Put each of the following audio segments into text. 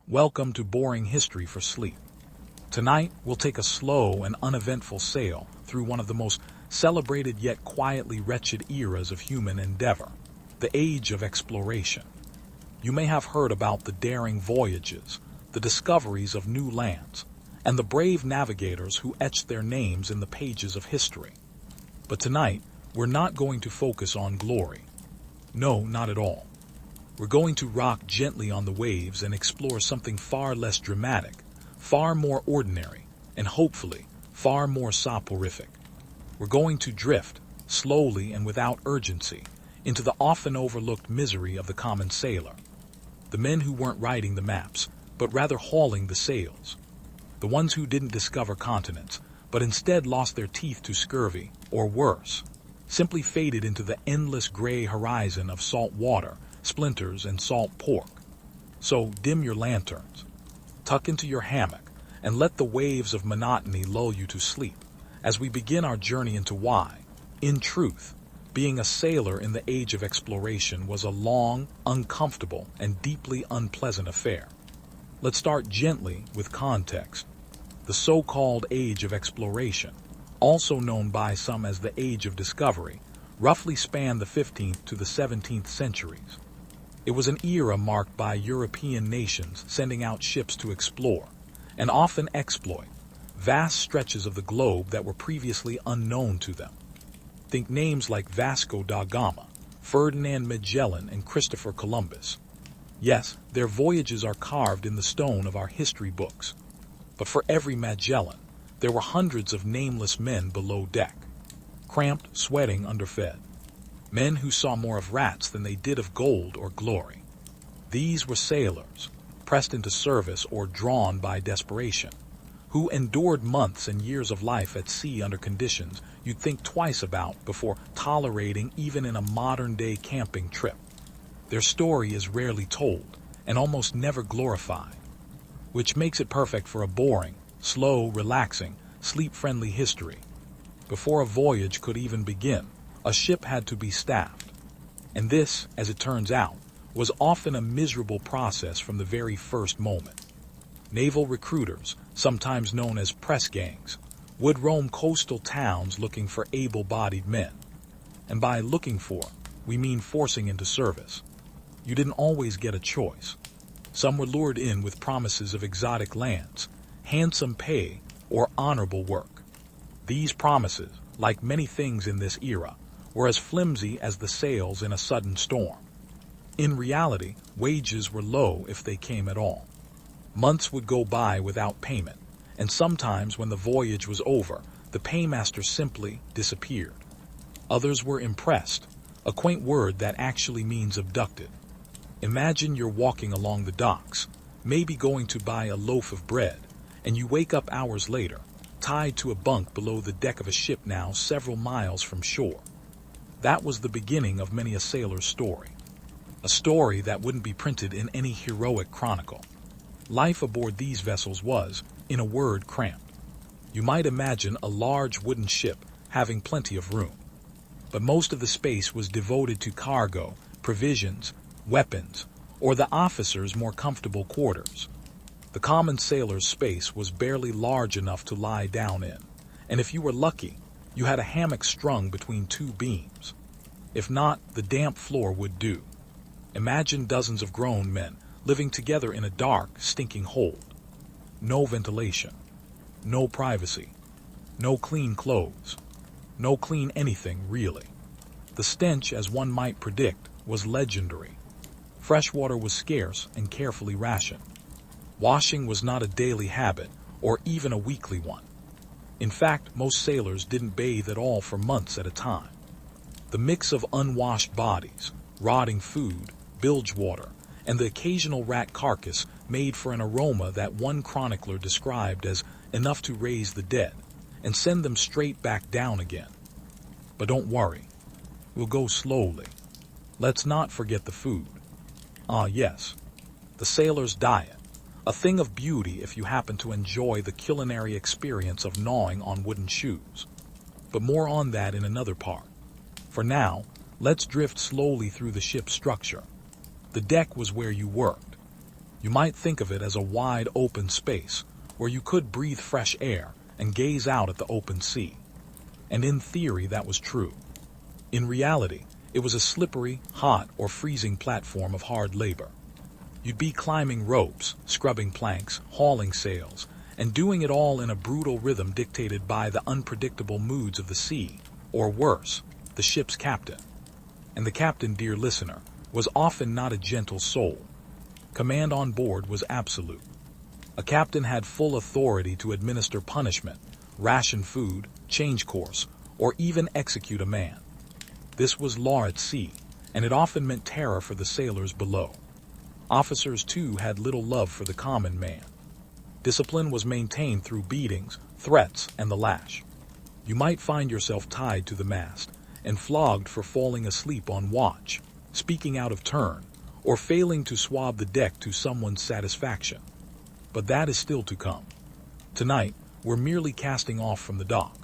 Welcome to Boring History for Sleep. Tonight, we'll take a slow and uneventful sail through one of the most celebrated yet quietly wretched eras of human endeavor, the Age of Exploration. You may have heard about the daring voyages, the discoveries of new lands, and the brave navigators who etched their names in the pages of history. But tonight, we're not going to focus on glory. No, not at all. We're going to rock gently on the waves and explore something far less dramatic, far more ordinary, and hopefully far more soporific. We're going to drift, slowly and without urgency, into the often overlooked misery of the common sailor. The men who weren't writing the maps, but rather hauling the sails. The ones who didn't discover continents, but instead lost their teeth to scurvy, or worse, simply faded into the endless gray horizon of salt water, splinters, and salt pork. So dim your lanterns, tuck into your hammock, and let the waves of monotony lull you to sleep as we begin our journey into why, in truth, being a sailor in the Age of Exploration was a long, uncomfortable, and deeply unpleasant affair. Let's start gently with context. The so-called Age of Exploration, also known by some as the Age of Discovery, roughly spanned the 15th to the 17th centuries. It was an era marked by European nations sending out ships to explore, and often exploit, vast stretches of the globe that were previously unknown to them. Think names like Vasco da Gama, Ferdinand Magellan, and Christopher Columbus. Yes, their voyages are carved in the stone of our history books. But for every Magellan, there were hundreds of nameless men below deck, cramped, sweating, underfed. Men who saw more of rats than they did of gold or glory. These were sailors, pressed into service or drawn by desperation, who endured months and years of life at sea under conditions you'd think twice about before tolerating even in a modern-day camping trip. Their story is rarely told and almost never glorified, which makes it perfect for a boring, slow, relaxing, sleep-friendly history. Before a voyage could even begin, a ship had to be staffed. And this, as it turns out, was often a miserable process from the very first moment. Naval recruiters, sometimes known as press gangs, would roam coastal towns looking for able-bodied men. And by looking for, we mean forcing into service. You didn't always get a choice. Some were lured in with promises of exotic lands, handsome pay, or honorable work. These promises, like many things in this era, were as flimsy as the sails in a sudden storm. In reality, wages were low if they came at all. Months would go by without payment, and sometimes when the voyage was over, the paymaster simply disappeared. Others were impressed, a quaint word that actually means abducted. Imagine you're walking along the docks, maybe going to buy a loaf of bread, and you wake up hours later, tied to a bunk below the deck of a ship now several miles from shore. That was the beginning of many a sailor's story. A story that wouldn't be printed in any heroic chronicle. Life aboard these vessels was, in a word, cramped. You might imagine a large wooden ship having plenty of room. But most of the space was devoted to cargo, provisions, weapons, or the officers' more comfortable quarters. The common sailor's space was barely large enough to lie down in, and if you were lucky, you had a hammock strung between two beams. If not, the damp floor would do. Imagine dozens of grown men living together in a dark, stinking hold. No ventilation, no privacy, no clean clothes, no clean anything, really. The stench, as one might predict, was legendary. Fresh water was scarce and carefully rationed. Washing was not a daily habit or even a weekly one. In fact, most sailors didn't bathe at all for months at a time. The mix of unwashed bodies, rotting food, bilge water, and the occasional rat carcass made for an aroma that one chronicler described as enough to raise the dead and send them straight back down again. But don't worry, we'll go slowly. Let's not forget the food. Ah, yes, the sailor's diet. A thing of beauty if you happen to enjoy the culinary experience of gnawing on wooden shoes. But more on that in another part. For now, let's drift slowly through the ship's structure. The deck was where you worked. You might think of it as a wide open space where you could breathe fresh air and gaze out at the open sea. And in theory, that was true. In reality, it was a slippery, hot, or freezing platform of hard labor. You'd be climbing ropes, scrubbing planks, hauling sails, and doing it all in a brutal rhythm dictated by the unpredictable moods of the sea, or worse, the ship's captain. And the captain, dear listener, was often not a gentle soul. Command on board was absolute. A captain had full authority to administer punishment, ration food, change course, or even execute a man. This was law at sea, and it often meant terror for the sailors below. Officers, too, had little love for the common man. Discipline was maintained through beatings, threats, and the lash. You might find yourself tied to the mast and flogged for falling asleep on watch, speaking out of turn, or failing to swab the deck to someone's satisfaction. But that is still to come. Tonight, we're merely casting off from the dock.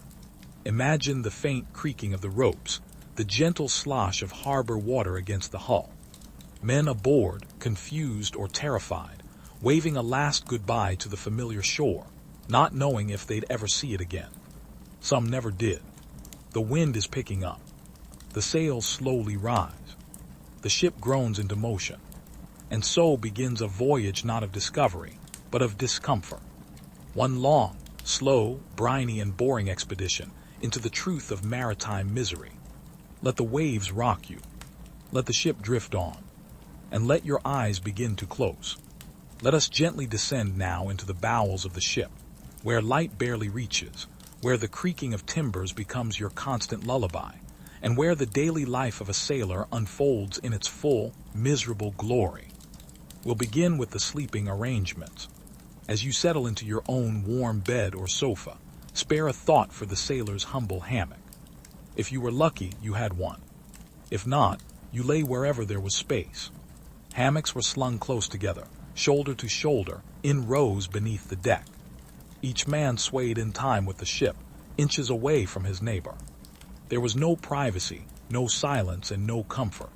Imagine the faint creaking of the ropes, the gentle slosh of harbor water against the hull. Men aboard, confused or terrified, waving a last goodbye to the familiar shore, not knowing if they'd ever see it again. Some never did. The wind is picking up. The sails slowly rise. The ship groans into motion. And so begins a voyage not of discovery, but of discomfort. One long, slow, briny, and boring expedition into the truth of maritime misery. Let the waves rock you. Let the ship drift on. And let your eyes begin to close. Let us gently descend now into the bowels of the ship, where light barely reaches, where the creaking of timbers becomes your constant lullaby, and where the daily life of a sailor unfolds in its full, miserable glory. We'll begin with the sleeping arrangements. As you settle into your own warm bed or sofa, spare a thought for the sailor's humble hammock. If you were lucky, you had one. If not, you lay wherever there was space. Hammocks were slung close together, shoulder to shoulder, in rows beneath the deck. Each man swayed in time with the ship, inches away from his neighbor. There was no privacy, no silence, and no comfort.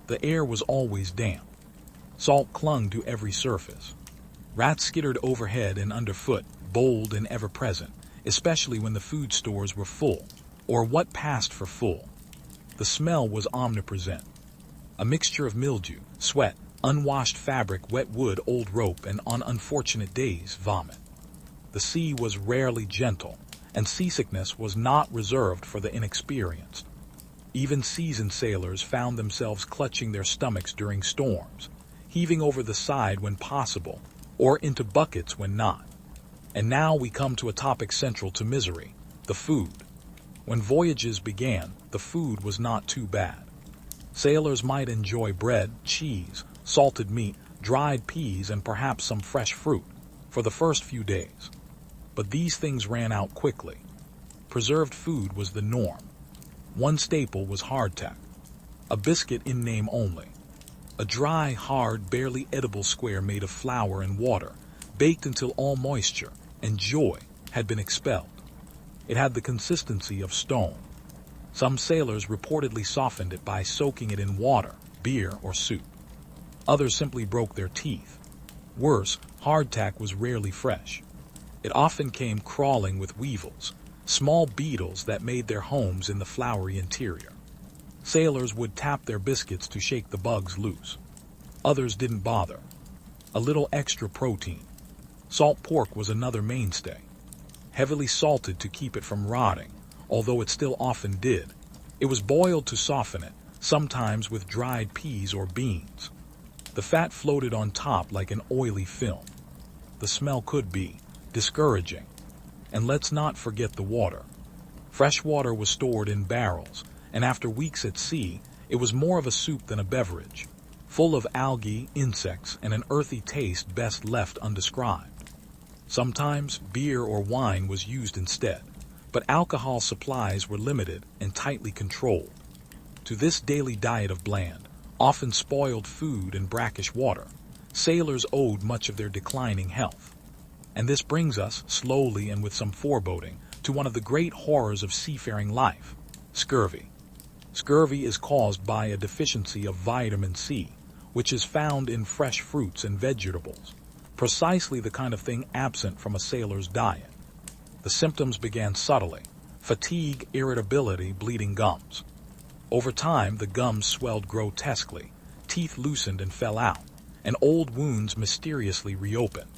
The air was always damp. Salt clung to every surface. Rats skittered overhead and underfoot, bold and ever-present, especially when the food stores were full, or what passed for full. The smell was omnipresent. A mixture of mildew, sweat, unwashed fabric, wet wood, old rope, and on unfortunate days, vomit. The sea was rarely gentle, and seasickness was not reserved for the inexperienced. Even seasoned sailors found themselves clutching their stomachs during storms, heaving over the side when possible, or into buckets when not. And now we come to a topic central to misery, the food. When voyages began, the food was not too bad. Sailors might enjoy bread, cheese, salted meat, dried peas, and perhaps some fresh fruit for the first few days. But these things ran out quickly. Preserved food was the norm. One staple was hardtack, a biscuit in name only. A dry, hard, barely edible square made of flour and water, baked until all moisture and joy had been expelled. It had the consistency of stone. Some sailors reportedly softened it by soaking it in water, beer, or soup. Others simply broke their teeth. Worse, hardtack was rarely fresh. It often came crawling with weevils, small beetles that made their homes in the floury interior. Sailors would tap their biscuits to shake the bugs loose. Others didn't bother. A little extra protein. Salt pork was another mainstay. Heavily salted to keep it from rotting, although it still often did. It was boiled to soften it, sometimes with dried peas or beans. The fat floated on top like an oily film. The smell could be discouraging. And let's not forget the water. Fresh water was stored in barrels, and after weeks at sea, it was more of a soup than a beverage, full of algae, insects, and an earthy taste best left undescribed. Sometimes beer or wine was used instead, but alcohol supplies were limited and tightly controlled. To this daily diet of bland, often spoiled food and brackish water, sailors owed much of their declining health. And this brings us, slowly and with some foreboding, to one of the great horrors of seafaring life, scurvy. Scurvy is caused by a deficiency of vitamin C, which is found in fresh fruits and vegetables, precisely the kind of thing absent from a sailor's diet. The symptoms began subtly: fatigue, irritability, bleeding gums. Over time, the gums swelled grotesquely, teeth loosened and fell out, and old wounds mysteriously reopened.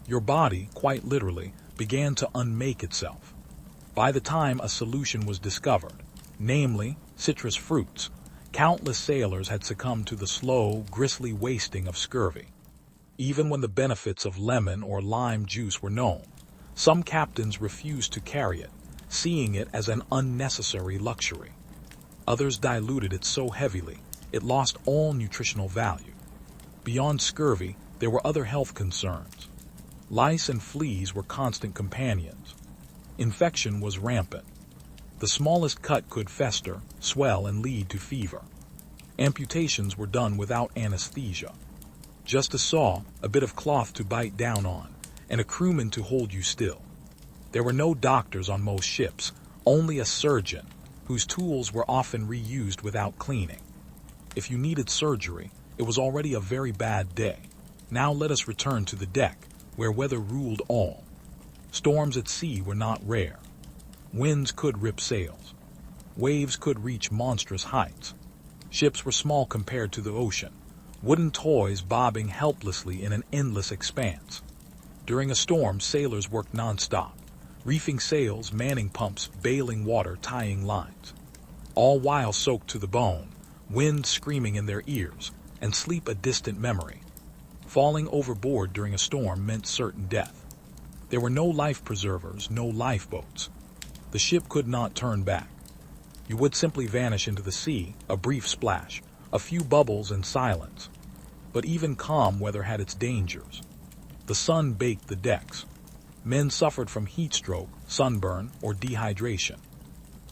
Your body, quite literally, began to unmake itself. By the time a solution was discovered, namely citrus fruits, countless sailors had succumbed to the slow, grisly wasting of scurvy. Even when the benefits of lemon or lime juice were known, some captains refused to carry it, seeing it as an unnecessary luxury. Others diluted it so heavily, it lost all nutritional value. Beyond scurvy, there were other health concerns. Lice and fleas were constant companions. Infection was rampant. The smallest cut could fester, swell, and lead to fever. Amputations were done without anesthesia. Just a saw, a bit of cloth to bite down on, and a crewman to hold you still. There were no doctors on most ships, only a surgeon, whose tools were often reused without cleaning. If you needed surgery, it was already a very bad day. Now let us return to the deck, where weather ruled all. Storms at sea were not rare. Winds could rip sails. Waves could reach monstrous heights. Ships were small compared to the ocean, wooden toys bobbing helplessly in an endless expanse. During a storm, sailors worked non-stop, reefing sails, manning pumps, bailing water, tying lines. All while soaked to the bone, wind screaming in their ears, and sleep a distant memory. Falling overboard during a storm meant certain death. There were no life preservers, no lifeboats. The ship could not turn back. You would simply vanish into the sea, a brief splash, a few bubbles and silence. But even calm weather had its dangers. The sun baked the decks. Men suffered from heat stroke, sunburn, or dehydration.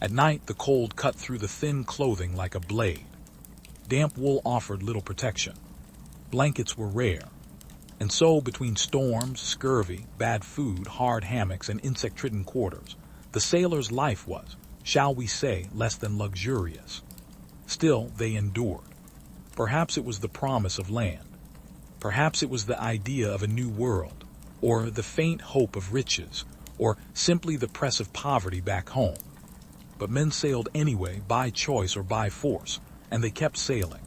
At night, the cold cut through the thin clothing like a blade. Damp wool offered little protection. Blankets were rare. And so, between storms, scurvy, bad food, hard hammocks, and insect-ridden quarters, the sailor's life was, shall we say, less than luxurious. Still, they endured. Perhaps it was the promise of land. Perhaps it was the idea of a new world, or the faint hope of riches, or simply the press of poverty back home. But men sailed anyway, by choice or by force, and they kept sailing.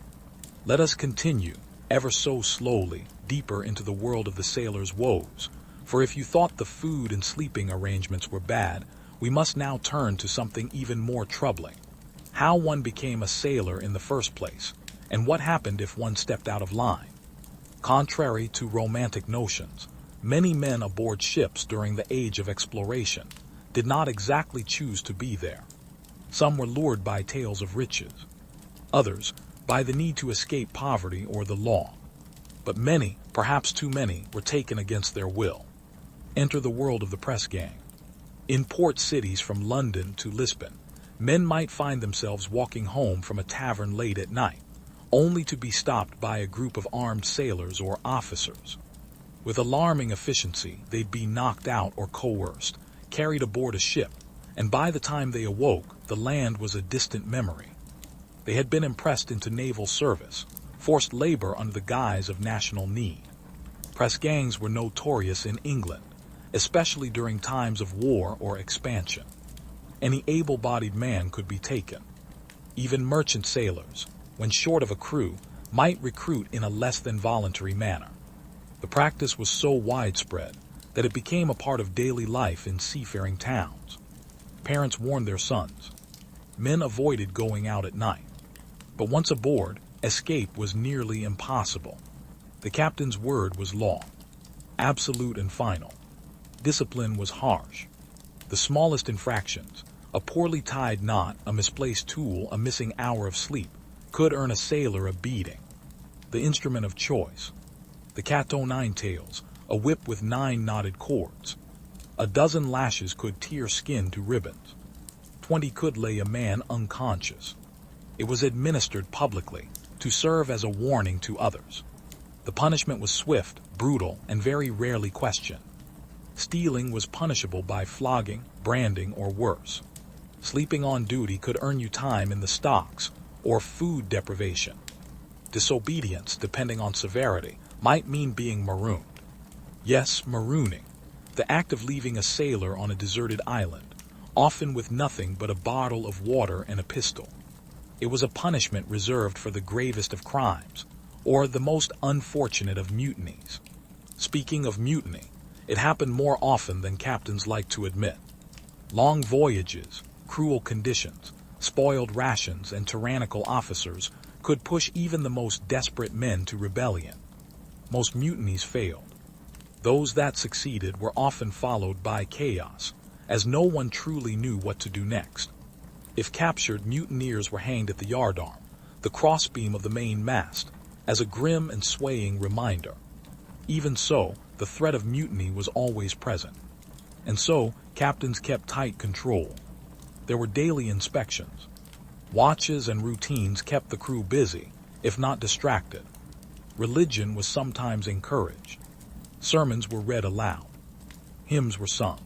Let us continue, ever so slowly, deeper into the world of the sailor's woes, for if you thought the food and sleeping arrangements were bad, we must now turn to something even more troubling. How one became a sailor in the first place, and what happened if one stepped out of line. Contrary to romantic notions, many men aboard ships during the age of exploration did not exactly choose to be there. Some were lured by tales of riches. Others, by the need to escape poverty or the law. But many, perhaps too many, were taken against their will. Enter the world of the press gang. In port cities from London to Lisbon, men might find themselves walking home from a tavern late at night, only to be stopped by a group of armed sailors or officers. With alarming efficiency, they'd be knocked out or coerced, carried aboard a ship, and by the time they awoke, the land was a distant memory. They had been impressed into naval service, forced labor under the guise of national need. Press gangs were notorious in England, especially during times of war or expansion. Any able-bodied man could be taken. Even merchant sailors, when short of a crew, might recruit in a less than voluntary manner. The practice was so widespread that it became a part of daily life in seafaring towns. Parents warned their sons. Men avoided going out at night. But once aboard, escape was nearly impossible. The captain's word was law, absolute and final. Discipline was harsh. The smallest infractions, a poorly tied knot, a misplaced tool, a missing hour of sleep, could earn a sailor a beating. The instrument of choice. The cat-o'-nine-tails, a whip with 9 knotted cords. A dozen lashes could tear skin to ribbons. 20 could lay a man unconscious. It was administered publicly, to serve as a warning to others. The punishment was swift, brutal, and very rarely questioned. Stealing was punishable by flogging, branding, or worse. Sleeping on duty could earn you time in the stocks, or food deprivation. Disobedience, depending on severity, might mean being marooned. Yes, marooning, the act of leaving a sailor on a deserted island, often with nothing but a bottle of water and a pistol. It was a punishment reserved for the gravest of crimes, or the most unfortunate of mutinies. Speaking of mutiny, it happened more often than captains like to admit. Long voyages, cruel conditions, spoiled rations, and tyrannical officers could push even the most desperate men to rebellion. Most mutinies failed. Those that succeeded were often followed by chaos, as no one truly knew what to do next. If captured, mutineers were hanged at the yardarm, the crossbeam of the main mast, as a grim and swaying reminder. Even so, the threat of mutiny was always present. And so, captains kept tight control. There were daily inspections. Watches and routines kept the crew busy, if not distracted. Religion was sometimes encouraged. Sermons were read aloud. Hymns were sung.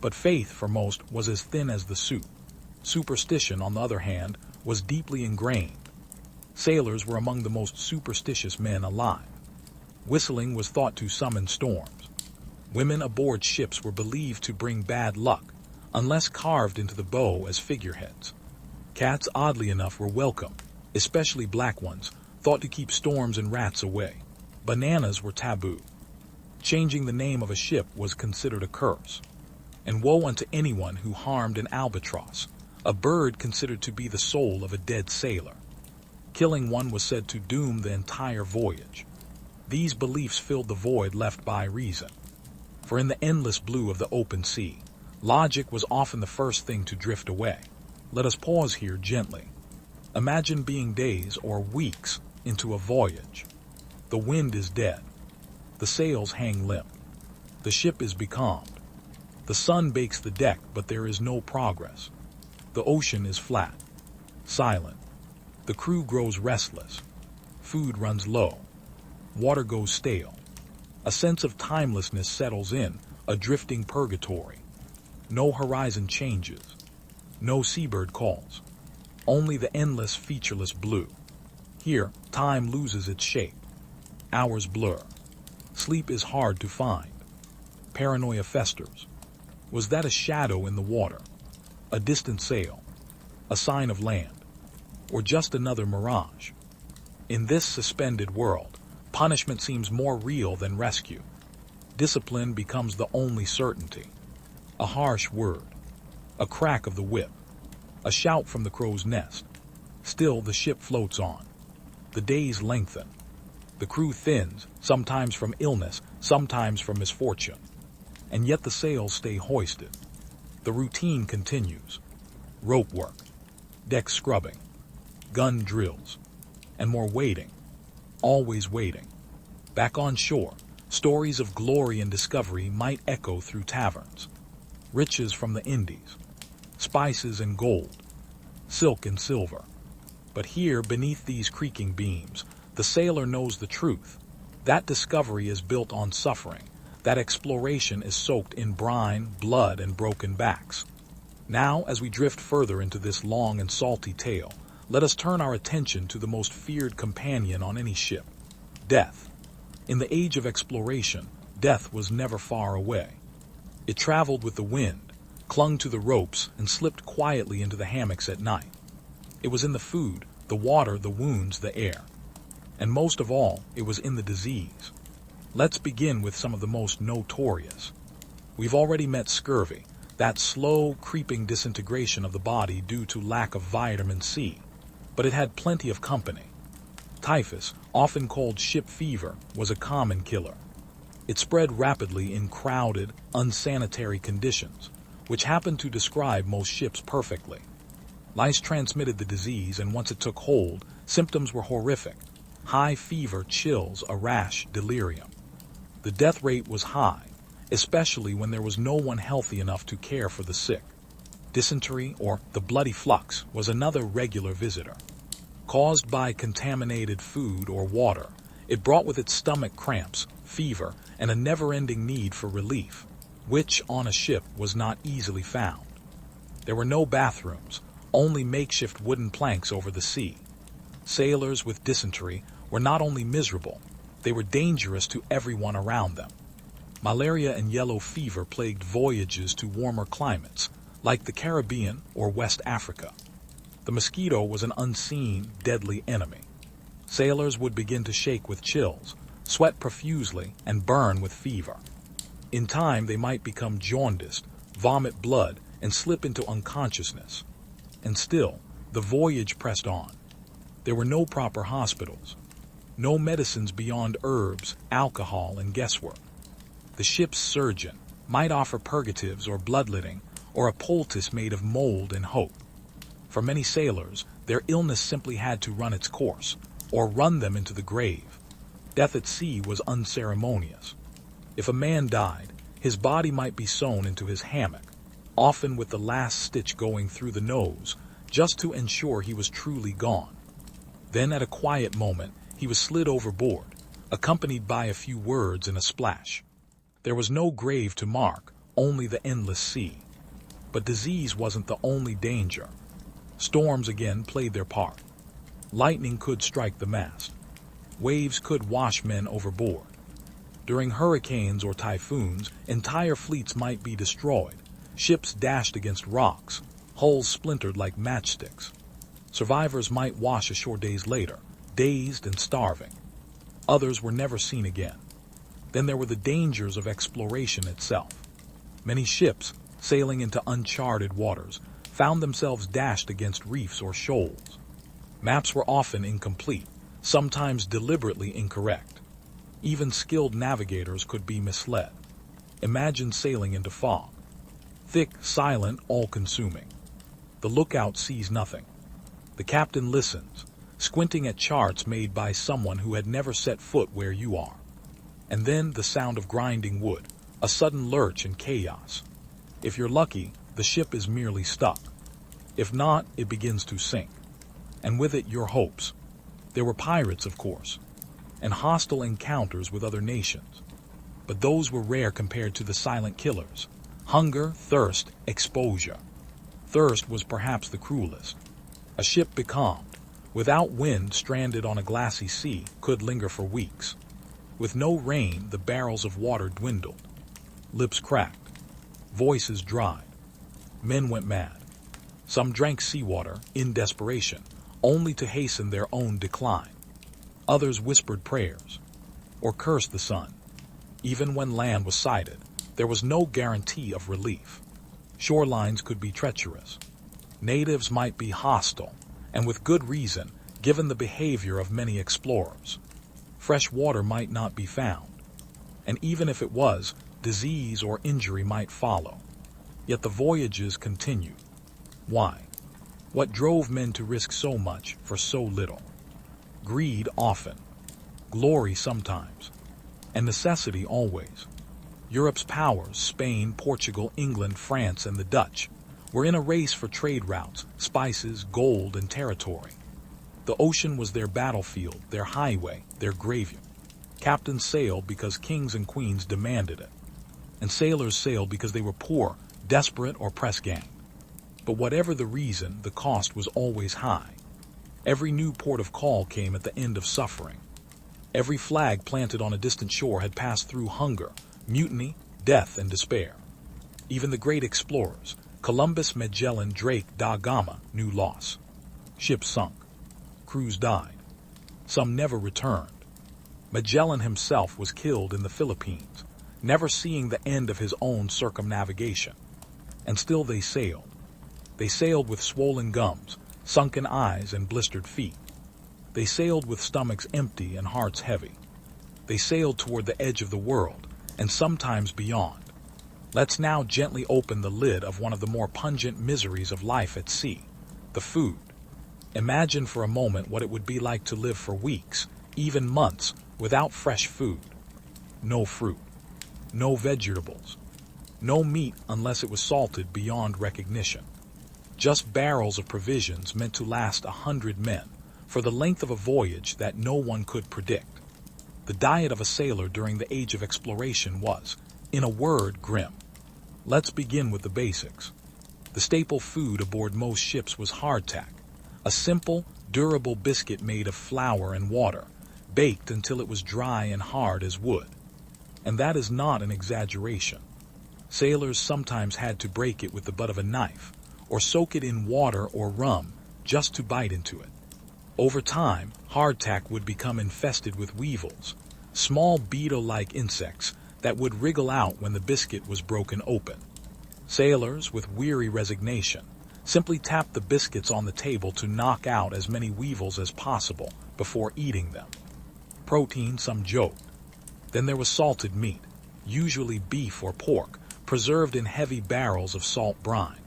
But faith, for most, was as thin as the soup. Superstition, on the other hand, was deeply ingrained. Sailors were among the most superstitious men alive. Whistling was thought to summon storms. Women aboard ships were believed to bring bad luck, unless carved into the bow as figureheads. Cats, oddly enough, were welcome, especially black ones, thought to keep storms and rats away. Bananas were taboo. Changing the name of a ship was considered a curse. And woe unto anyone who harmed an albatross, a bird considered to be the soul of a dead sailor. Killing one was said to doom the entire voyage. These beliefs filled the void left by reason. For in the endless blue of the open sea, logic was often the first thing to drift away. Let us pause here gently. Imagine being days or weeks into a voyage. The wind is dead. The sails hang limp. The ship is becalmed. The sun bakes the deck, but there is no progress. The ocean is flat, silent. The crew grows restless. Food runs low. Water goes stale. A sense of timelessness settles in, a drifting purgatory. No horizon changes. No seabird calls. Only the endless, featureless blue. Here, time loses its shape. Hours blur. Sleep is hard to find. Paranoia festers. Was that a shadow in the water? A distant sail? A sign of land? Or just another mirage? In this suspended world, punishment seems more real than rescue. Discipline becomes the only certainty. A harsh word. A crack of the whip. A shout from the crow's nest. Still the ship floats on. The days lengthen. The crew thins, sometimes from illness, sometimes from misfortune. And yet the sails stay hoisted. The routine continues. Rope work, deck scrubbing, gun drills, and more waiting. Always waiting. Back on shore, stories of glory and discovery might echo through taverns. Riches from the Indies, spices and gold, silk and silver. But here, beneath these creaking beams, the sailor knows the truth. That discovery is built on suffering. That exploration is soaked in brine, blood, and broken backs. Now, as we drift further into this long and salty tale, let us turn our attention to the most feared companion on any ship, death. In the age of exploration, death was never far away. It traveled with the wind, clung to the ropes, and slipped quietly into the hammocks at night. It was in the food, the water, the wounds, the air. And most of all, it was in the disease. Let's begin with some of the most notorious. We've already met scurvy, that slow, creeping disintegration of the body due to lack of vitamin C. But it had plenty of company. Typhus, often called ship fever, was a common killer. It spread rapidly in crowded, unsanitary conditions, which happened to describe most ships perfectly. Lice transmitted the disease, and once it took hold, symptoms were horrific. High fever, chills, a rash, delirium. The death rate was high, especially when there was no one healthy enough to care for the sick. Dysentery, or the bloody flux, was another regular visitor. Caused by contaminated food or water, it brought with it stomach cramps, fever, and a never-ending need for relief, which on a ship was not easily found. There were no bathrooms, only makeshift wooden planks over the sea. Sailors with dysentery were not only miserable, they were dangerous to everyone around them. Malaria and yellow fever plagued voyages to warmer climates, like the Caribbean or West Africa. The mosquito was an unseen, deadly enemy. Sailors would begin to shake with chills, sweat profusely, and burn with fever. In time, they might become jaundiced, vomit blood, and slip into unconsciousness. And still, the voyage pressed on. There were no proper hospitals, no medicines beyond herbs, alcohol, and guesswork. The ship's surgeon might offer purgatives or bloodletting, or a poultice made of mold and hope. For many sailors, their illness simply had to run its course, or run them into the grave. Death at sea was unceremonious. If a man died, his body might be sewn into his hammock, often with the last stitch going through the nose, just to ensure he was truly gone. Then, at a quiet moment, he was slid overboard, accompanied by a few words and a splash. There was no grave to mark, only the endless sea. But disease wasn't the only danger. Storms again played their part. Lightning could strike the mast. Waves could wash men overboard. During hurricanes or typhoons, entire fleets might be destroyed. Ships dashed against rocks, hulls splintered like matchsticks. Survivors might wash ashore days later, dazed and starving. Others were never seen again. Then there were the dangers of exploration itself. Many ships, sailing into uncharted waters, found themselves dashed against reefs or shoals. Maps were often incomplete, sometimes deliberately incorrect. Even skilled navigators could be misled. Imagine sailing into fog. Thick, silent, all-consuming. The lookout sees nothing. The captain listens, squinting at charts made by someone who had never set foot where you are. And then the sound of grinding wood, a sudden lurch and chaos. If you're lucky, the ship is merely stuck. If not, it begins to sink. And with it, your hopes. There were pirates, of course, and hostile encounters with other nations. But those were rare compared to the silent killers. Hunger, thirst, exposure. Thirst was perhaps the cruelest. A ship becalmed, without wind, stranded on a glassy sea, could linger for weeks. With no rain, the barrels of water dwindled. Lips cracked. Voices dried. Men went mad. Some drank seawater in desperation, only to hasten their own decline. Others whispered prayers, or cursed the sun. Even when land was sighted, there was no guarantee of relief. Shorelines could be treacherous. Natives might be hostile, and with good reason, given the behavior of many explorers. Fresh water might not be found, and even if it was, disease or injury might follow. Yet the voyages continued. Why? What drove men to risk so much for so little? Greed often, glory sometimes, and necessity always. Europe's powers, Spain, Portugal, England, France, and the Dutch, were in a race for trade routes, spices, gold, and territory. The ocean was their battlefield, their highway, their graveyard. Captains sailed because kings and queens demanded it, and sailors sailed because they were poor, desperate, or press-ganged. But whatever the reason, the cost was always high. Every new port of call came at the end of suffering. Every flag planted on a distant shore had passed through hunger, mutiny, death, and despair. Even the great explorers, Columbus, Magellan, Drake, da Gama, knew loss. Ships sunk. Crews died. Some never returned. Magellan himself was killed in the Philippines, never seeing the end of his own circumnavigation. And still they sailed. They sailed with swollen gums, sunken eyes, and blistered feet. They sailed with stomachs empty and hearts heavy. They sailed toward the edge of the world, and sometimes beyond. Let's now gently open the lid of one of the more pungent miseries of life at sea, the food. Imagine for a moment what it would be like to live for weeks, even months, without fresh food. No fruit, no vegetables, no meat unless it was salted beyond recognition. Just barrels of provisions meant to last 100 men, for the length of a voyage that no one could predict. The diet of a sailor during the age of exploration was, in a word, grim. Let's begin with the basics. The staple food aboard most ships was hardtack, a simple, durable biscuit made of flour and water, baked until it was dry and hard as wood. And that is not an exaggeration. Sailors sometimes had to break it with the butt of a knife, or soak it in water or rum just to bite into it. Over time, hardtack would become infested with weevils, small beetle-like insects that would wriggle out when the biscuit was broken open. Sailors, with weary resignation, simply tapped the biscuits on the table to knock out as many weevils as possible before eating them. Protein, some joked. Then there was salted meat, usually beef or pork, preserved in heavy barrels of salt brine.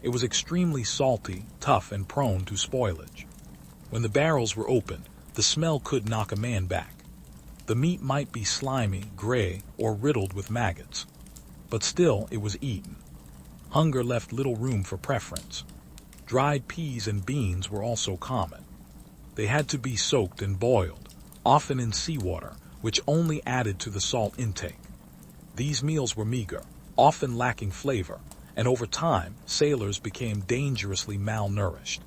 It was extremely salty, tough, and prone to spoilage. When the barrels were opened, the smell could knock a man back. The meat might be slimy, gray, or riddled with maggots. But still, it was eaten. Hunger left little room for preference. Dried peas and beans were also common. They had to be soaked and boiled, often in seawater, which only added to the salt intake. These meals were meager, often lacking flavor, and over time, sailors became dangerously malnourished.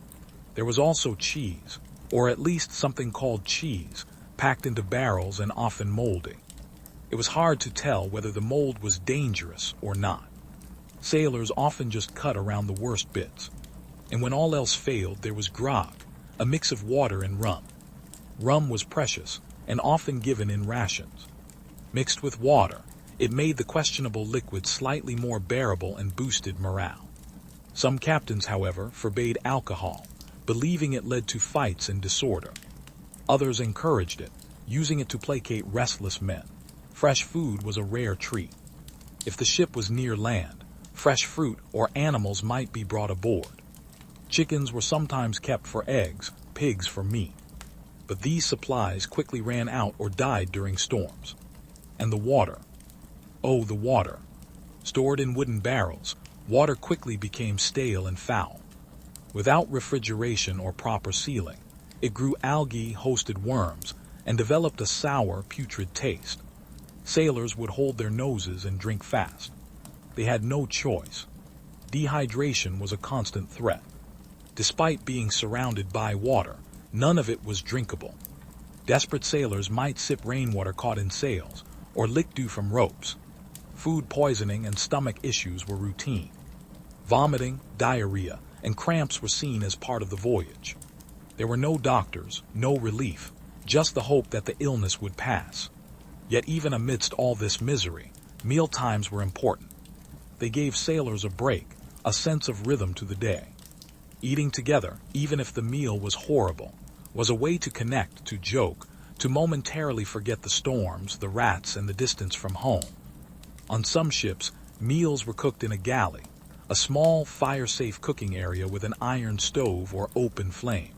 There was also cheese, or at least something called cheese, packed into barrels and often moldy. It was hard to tell whether the mold was dangerous or not. Sailors often just cut around the worst bits. And when all else failed, there was grog, a mix of water and rum. Rum was precious and often given in rations. Mixed with water, it made the questionable liquid slightly more bearable and boosted morale. Some captains, however, forbade alcohol, believing it led to fights and disorder. Others encouraged it, using it to placate restless men. Fresh food was a rare treat. If the ship was near land, fresh fruit or animals might be brought aboard. Chickens were sometimes kept for eggs, pigs for meat. But these supplies quickly ran out or died during storms. And the water. Oh, the water. Stored in wooden barrels, water quickly became stale and foul. Without refrigeration or proper sealing, it grew algae, hosted worms, and developed a sour, putrid taste. Sailors would hold their noses and drink fast. They had no choice. Dehydration was a constant threat. Despite being surrounded by water, none of it was drinkable. Desperate sailors might sip rainwater caught in sails, or lick dew from ropes. Food poisoning and stomach issues were routine. Vomiting, diarrhea, and cramps were seen as part of the voyage. There were no doctors, no relief, just the hope that the illness would pass. Yet even amidst all this misery, meal times were important. They gave sailors a break, a sense of rhythm to the day. Eating together, even if the meal was horrible, was a way to connect, to joke, to momentarily forget the storms, the rats, and the distance from home. On some ships, meals were cooked in a galley, a small, fire-safe cooking area with an iron stove or open flame.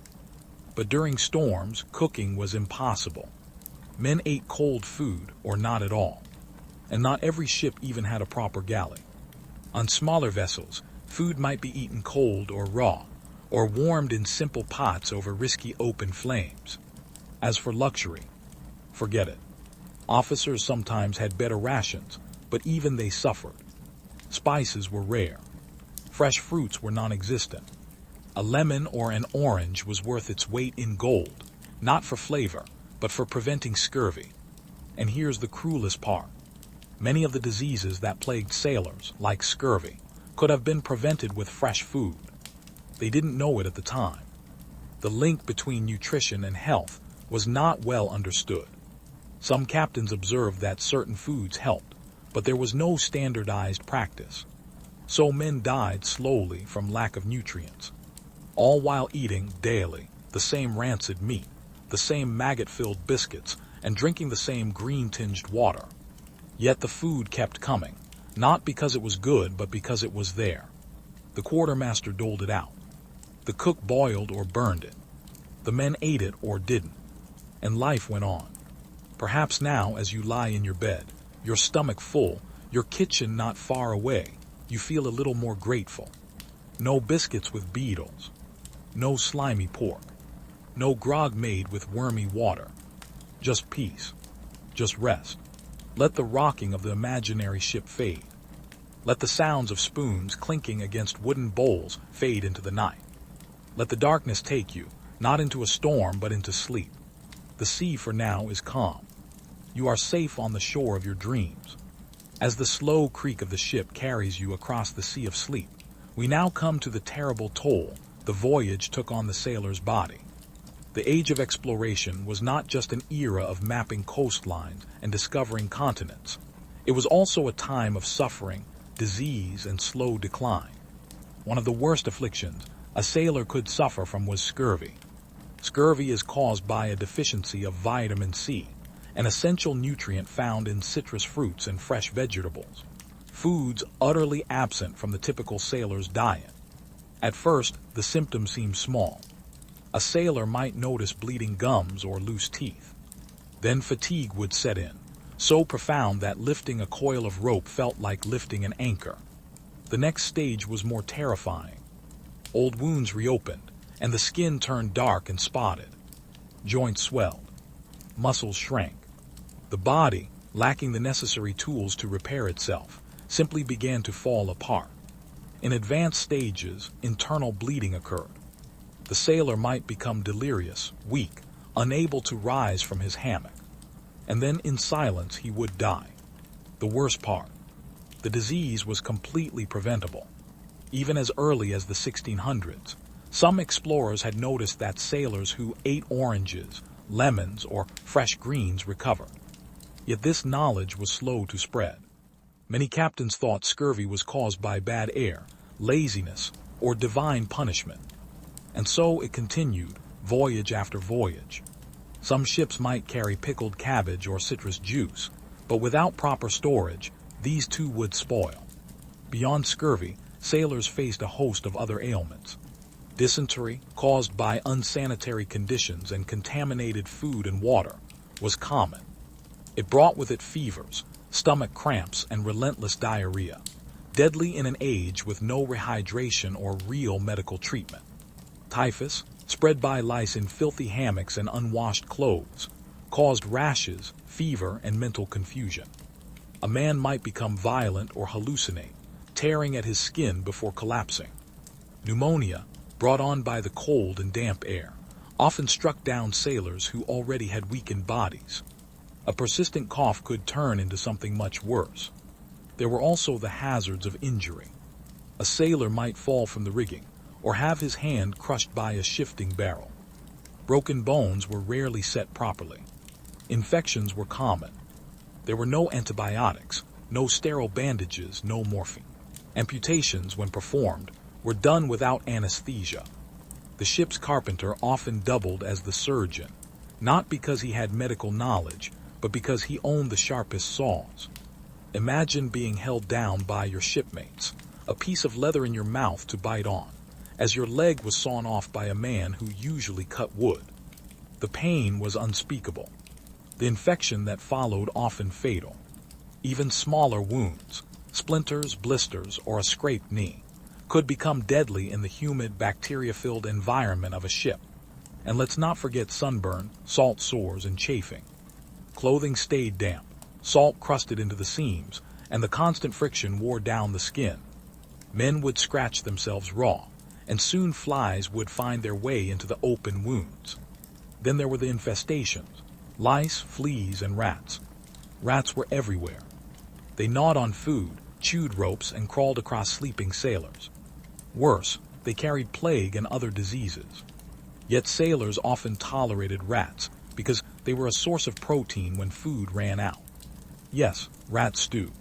But during storms, cooking was impossible. Men ate cold food, or not at all. And not every ship even had a proper galley. On smaller vessels, food might be eaten cold or raw, or warmed in simple pots over risky open flames. As for luxury, forget it. Officers sometimes had better rations, but even they suffered. Spices were rare. Fresh fruits were non-existent. A lemon or an orange was worth its weight in gold, not for flavor, but for preventing scurvy. And here's the cruelest part. Many of the diseases that plagued sailors, like scurvy, could have been prevented with fresh food. They didn't know it at the time. The link between nutrition and health was not well understood. Some captains observed that certain foods helped, but there was no standardized practice. So men died slowly from lack of nutrients, all while eating daily the same rancid meat, the same maggot-filled biscuits, and drinking the same green-tinged water. Yet the food kept coming, not because it was good, but because it was there. The quartermaster doled it out. The cook boiled or burned it. The men ate it or didn't. And life went on. Perhaps now, as you lie in your bed, your stomach full, your kitchen not far away, you feel a little more grateful. No biscuits with beetles. No slimy pork. No grog made with wormy water. Just peace. Just rest. Let the rocking of the imaginary ship fade. Let the sounds of spoons clinking against wooden bowls fade into the night. Let the darkness take you, not into a storm but into sleep. The sea for now is calm. You are safe on the shore of your dreams. As the slow creak of the ship carries you across the sea of sleep, we now come to the terrible toll the voyage took on the sailor's body. The age of exploration was not just an era of mapping coastlines and discovering continents. It was also a time of suffering, disease, and slow decline. One of the worst afflictions a sailor could suffer from was scurvy. Scurvy is caused by a deficiency of vitamin C, an essential nutrient found in citrus fruits and fresh vegetables, foods utterly absent from the typical sailor's diet. At first, the symptoms seem small. A sailor might notice bleeding gums or loose teeth. Then fatigue would set in, so profound that lifting a coil of rope felt like lifting an anchor. The next stage was more terrifying. Old wounds reopened, and the skin turned dark and spotted. Joints swelled. Muscles shrank. The body, lacking the necessary tools to repair itself, simply began to fall apart. In advanced stages, internal bleeding occurred. The sailor might become delirious, weak, unable to rise from his hammock. And then in silence he would die. The worst part, the disease was completely preventable. Even as early as the 1600s, some explorers had noticed that sailors who ate oranges, lemons, or fresh greens recovered. Yet this knowledge was slow to spread. Many captains thought scurvy was caused by bad air, laziness, or divine punishment. And so it continued, voyage after voyage. Some ships might carry pickled cabbage or citrus juice, but without proper storage, these too would spoil. Beyond scurvy, sailors faced a host of other ailments. Dysentery, caused by unsanitary conditions and contaminated food and water, was common. It brought with it fevers, stomach cramps, and relentless diarrhea, deadly in an age with no rehydration or real medical treatment. Typhus, spread by lice in filthy hammocks and unwashed clothes, caused rashes, fever, and mental confusion. A man might become violent or hallucinate, tearing at his skin before collapsing. Pneumonia, brought on by the cold and damp air, often struck down sailors who already had weakened bodies. A persistent cough could turn into something much worse. There were also the hazards of injury. A sailor might fall from the rigging, or have his hand crushed by a shifting barrel. Broken bones were rarely set properly. Infections were common. There were no antibiotics, no sterile bandages, no morphine. Amputations, when performed, were done without anesthesia. The ship's carpenter often doubled as the surgeon, not because he had medical knowledge, but because he owned the sharpest saws. Imagine being held down by your shipmates, a piece of leather in your mouth to bite on, as your leg was sawn off by a man who usually cut wood. The pain was unspeakable. The infection that followed often fatal. Even smaller wounds, splinters, blisters, or a scraped knee, could become deadly in the humid, bacteria-filled environment of a ship. And let's not forget sunburn, salt sores, and chafing. Clothing stayed damp, salt crusted into the seams, and the constant friction wore down the skin. Men would scratch themselves raw, and soon flies would find their way into the open wounds. Then there were the infestations, lice, fleas, and rats. Rats were everywhere. They gnawed on food, chewed ropes, and crawled across sleeping sailors. Worse, they carried plague and other diseases. Yet sailors often tolerated rats because they were a source of protein when food ran out. Yes, rat stew.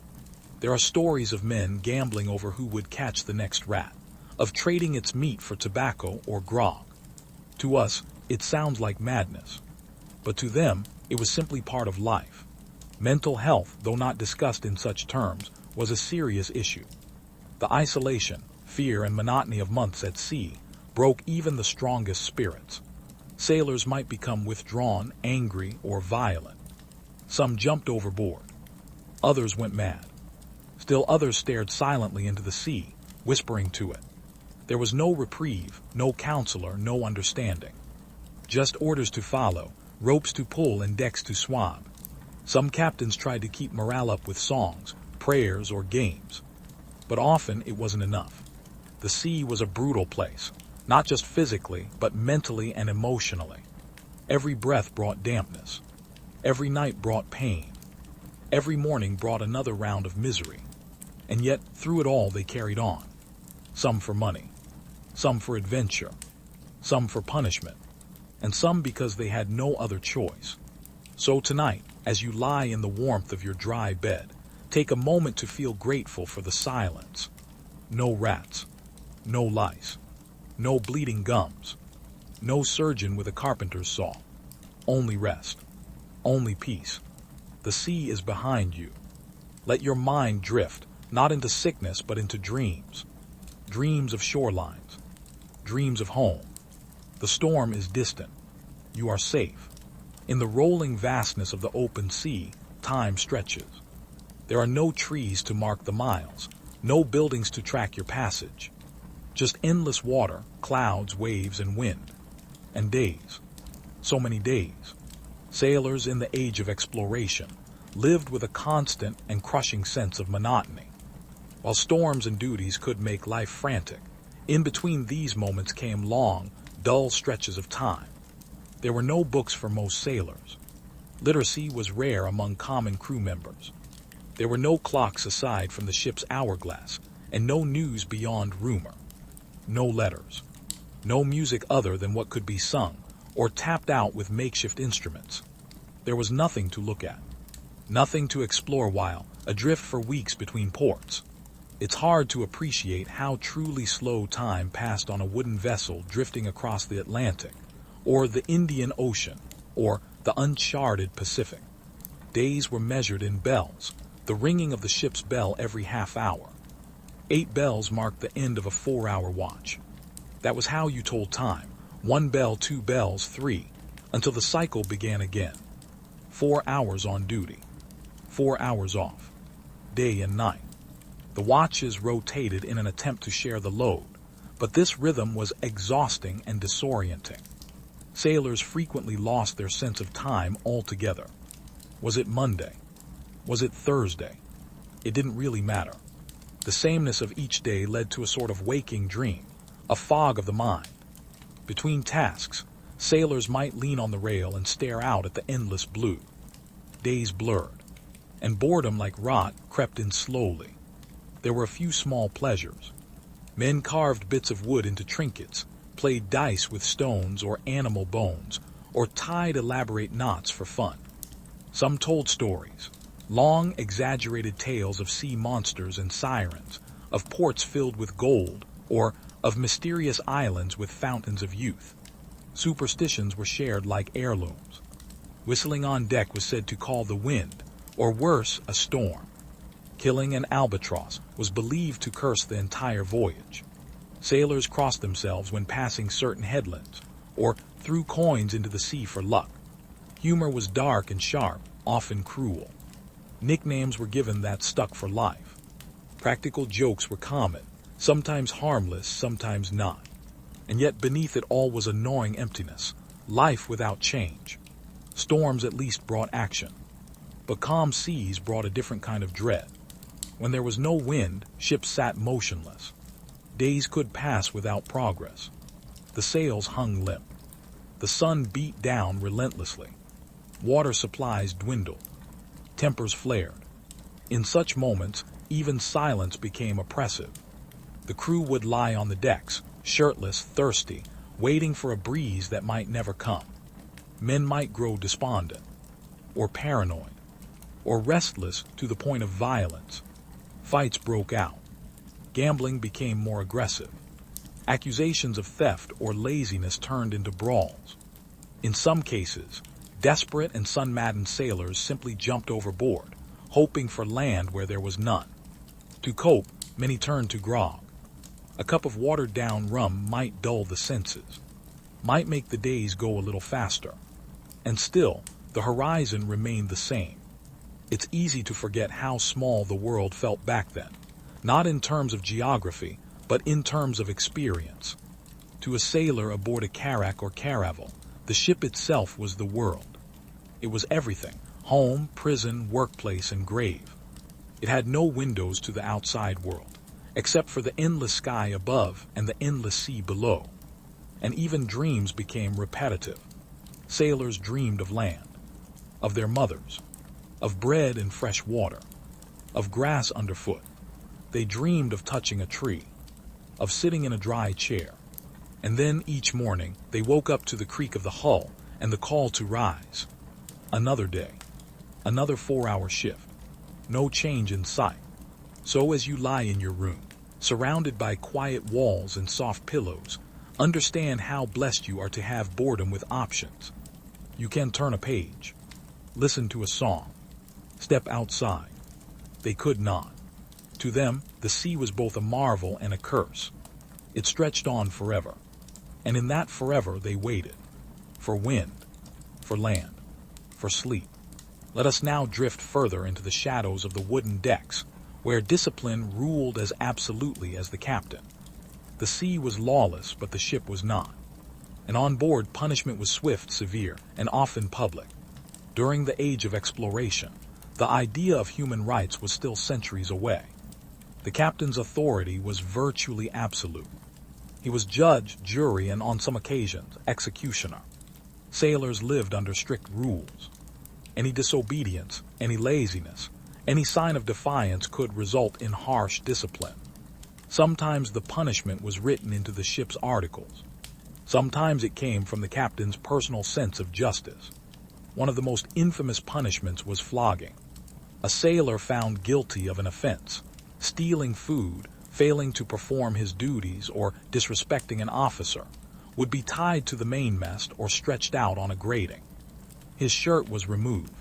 There are stories of men gambling over who would catch the next rat, of trading its meat for tobacco or grog. To us, it sounds like madness. But to them, it was simply part of life. Mental health, though not discussed in such terms, was a serious issue. The isolation, fear, and monotony of months at sea broke even the strongest spirits. Sailors might become withdrawn, angry, or violent. Some jumped overboard. Others went mad. Still others stared silently into the sea, whispering to it. There was no reprieve, no counselor, no understanding. Just orders to follow, ropes to pull, and decks to swab. Some captains tried to keep morale up with songs, prayers, or games. But often it wasn't enough. The sea was a brutal place, not just physically, but mentally and emotionally. Every breath brought dampness. Every night brought pain. Every morning brought another round of misery. And yet, through it all, they carried on. Some for money, some for adventure, some for punishment, and some because they had no other choice. So tonight, as you lie in the warmth of your dry bed, take a moment to feel grateful for the silence. No rats, no lice, no bleeding gums, no surgeon with a carpenter's saw. Only rest, only peace. The sea is behind you. Let your mind drift, not into sickness, but into dreams. Dreams of shorelines, dreams of home. The storm is distant. You are safe. In the rolling vastness of the open sea, time stretches. There are no trees to mark the miles, no buildings to track your passage. Just endless water, clouds, waves, and wind. And days. So many days. Sailors in the age of exploration lived with a constant and crushing sense of monotony. While storms and duties could make life frantic, in between these moments came long, dull stretches of time. There were no books for most sailors. Literacy was rare among common crew members. There were no clocks aside from the ship's hourglass, and no news beyond rumor. No letters. No music other than what could be sung, or tapped out with makeshift instruments. There was nothing to look at. Nothing to explore while adrift for weeks between ports. It's hard to appreciate how truly slow time passed on a wooden vessel drifting across the Atlantic, or the Indian Ocean, or the uncharted Pacific. Days were measured in bells, the ringing of the ship's bell every half hour. 8 bells marked the end of a 4-hour watch. That was how you told time. 1 bell, 2 bells, 3, until the cycle began again. 4 hours on duty, 4 hours off, day and night. The watches rotated in an attempt to share the load, but this rhythm was exhausting and disorienting. Sailors frequently lost their sense of time altogether. Was it Monday? Was it Thursday? It didn't really matter. The sameness of each day led to a sort of waking dream, a fog of the mind. Between tasks, sailors might lean on the rail and stare out at the endless blue. Days blurred, and boredom like rot crept in slowly. There were a few small pleasures. Men carved bits of wood into trinkets, played dice with stones or animal bones, or tied elaborate knots for fun. Some told stories, long, exaggerated tales of sea monsters and sirens, of ports filled with gold, or of mysterious islands with fountains of youth. Superstitions were shared like heirlooms. Whistling on deck was said to call the wind, or worse, a storm. Killing an albatross was believed to curse the entire voyage. Sailors crossed themselves when passing certain headlands, or threw coins into the sea for luck. Humor was dark and sharp, often cruel. Nicknames were given that stuck for life. Practical jokes were common, sometimes harmless, sometimes not. And yet beneath it all was a gnawing emptiness, life without change. Storms at least brought action, but calm seas brought a different kind of dread. When there was no wind, ships sat motionless. Days could pass without progress. The sails hung limp. The sun beat down relentlessly. Water supplies dwindled. Tempers flared. In such moments, even silence became oppressive. The crew would lie on the decks, shirtless, thirsty, waiting for a breeze that might never come. Men might grow despondent, or paranoid, or restless to the point of violence. Fights broke out. Gambling became more aggressive. Accusations of theft or laziness turned into brawls. In some cases, desperate and sun-maddened sailors simply jumped overboard, hoping for land where there was none. To cope, many turned to grog. A cup of watered-down rum might dull the senses, might make the days go a little faster. And still, the horizon remained the same. It's easy to forget how small the world felt back then, not in terms of geography, but in terms of experience. To a sailor aboard a carrack or caravel, the ship itself was the world. It was everything: home, prison, workplace, and grave. It had no windows to the outside world, except for the endless sky above and the endless sea below. and even dreams became repetitive. Sailors dreamed of land, of their mothers, of bread and fresh water, of grass underfoot. They dreamed of touching a tree, of sitting in a dry chair. And then each morning they woke up to the creak of the hull and the call to rise. Another day, another 4-hour shift, no change in sight. So as you lie in your room, surrounded by quiet walls and soft pillows, understand how blessed you are to have boredom with options. You can turn a page, listen to a song, step outside. They could not. To them, the sea was both a marvel and a curse. It stretched on forever. And in that forever they waited. For wind, for land, for sleep. Let us now drift further into the shadows of the wooden decks, where discipline ruled as absolutely as the captain. The sea was lawless, but the ship was not. And on board, punishment was swift, severe, and often public. During the age of exploration, the idea of human rights was still centuries away. The captain's authority was virtually absolute. He was judge, jury, and on some occasions, executioner. Sailors lived under strict rules. Any disobedience, any laziness, any sign of defiance could result in harsh discipline. Sometimes the punishment was written into the ship's articles. Sometimes it came from the captain's personal sense of justice. One of the most infamous punishments was flogging. A sailor found guilty of an offense, stealing food, failing to perform his duties, or disrespecting an officer, would be tied to the mainmast or stretched out on a grating. His shirt was removed.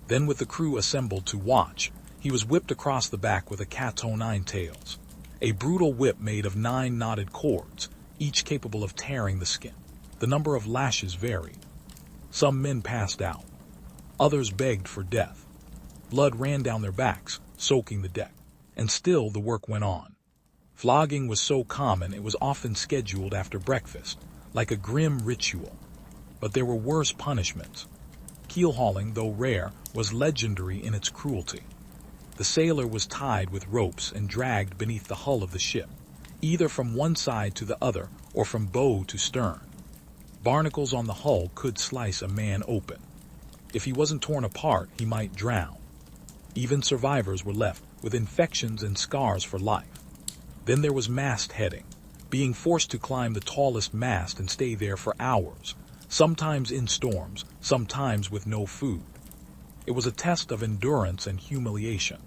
Then, with the crew assembled to watch, he was whipped across the back with a cat's o' nine tails, a brutal whip made of 9 knotted cords, each capable of tearing the skin. The number of lashes varied. Some men passed out. Others begged for death. Blood ran down their backs, soaking the deck. And still the work went on. Flogging was so common it was often scheduled after breakfast, like a grim ritual. But there were worse punishments. Keel hauling, though rare, was legendary in its cruelty. The sailor was tied with ropes and dragged beneath the hull of the ship, either from one side to the other or from bow to stern. Barnacles on the hull could slice a man open. If he wasn't torn apart, he might drown. Even survivors were left with infections and scars for life. Then there was mast heading, being forced to climb the tallest mast and stay there for hours, sometimes in storms, sometimes with no food. It was a test of endurance and humiliation.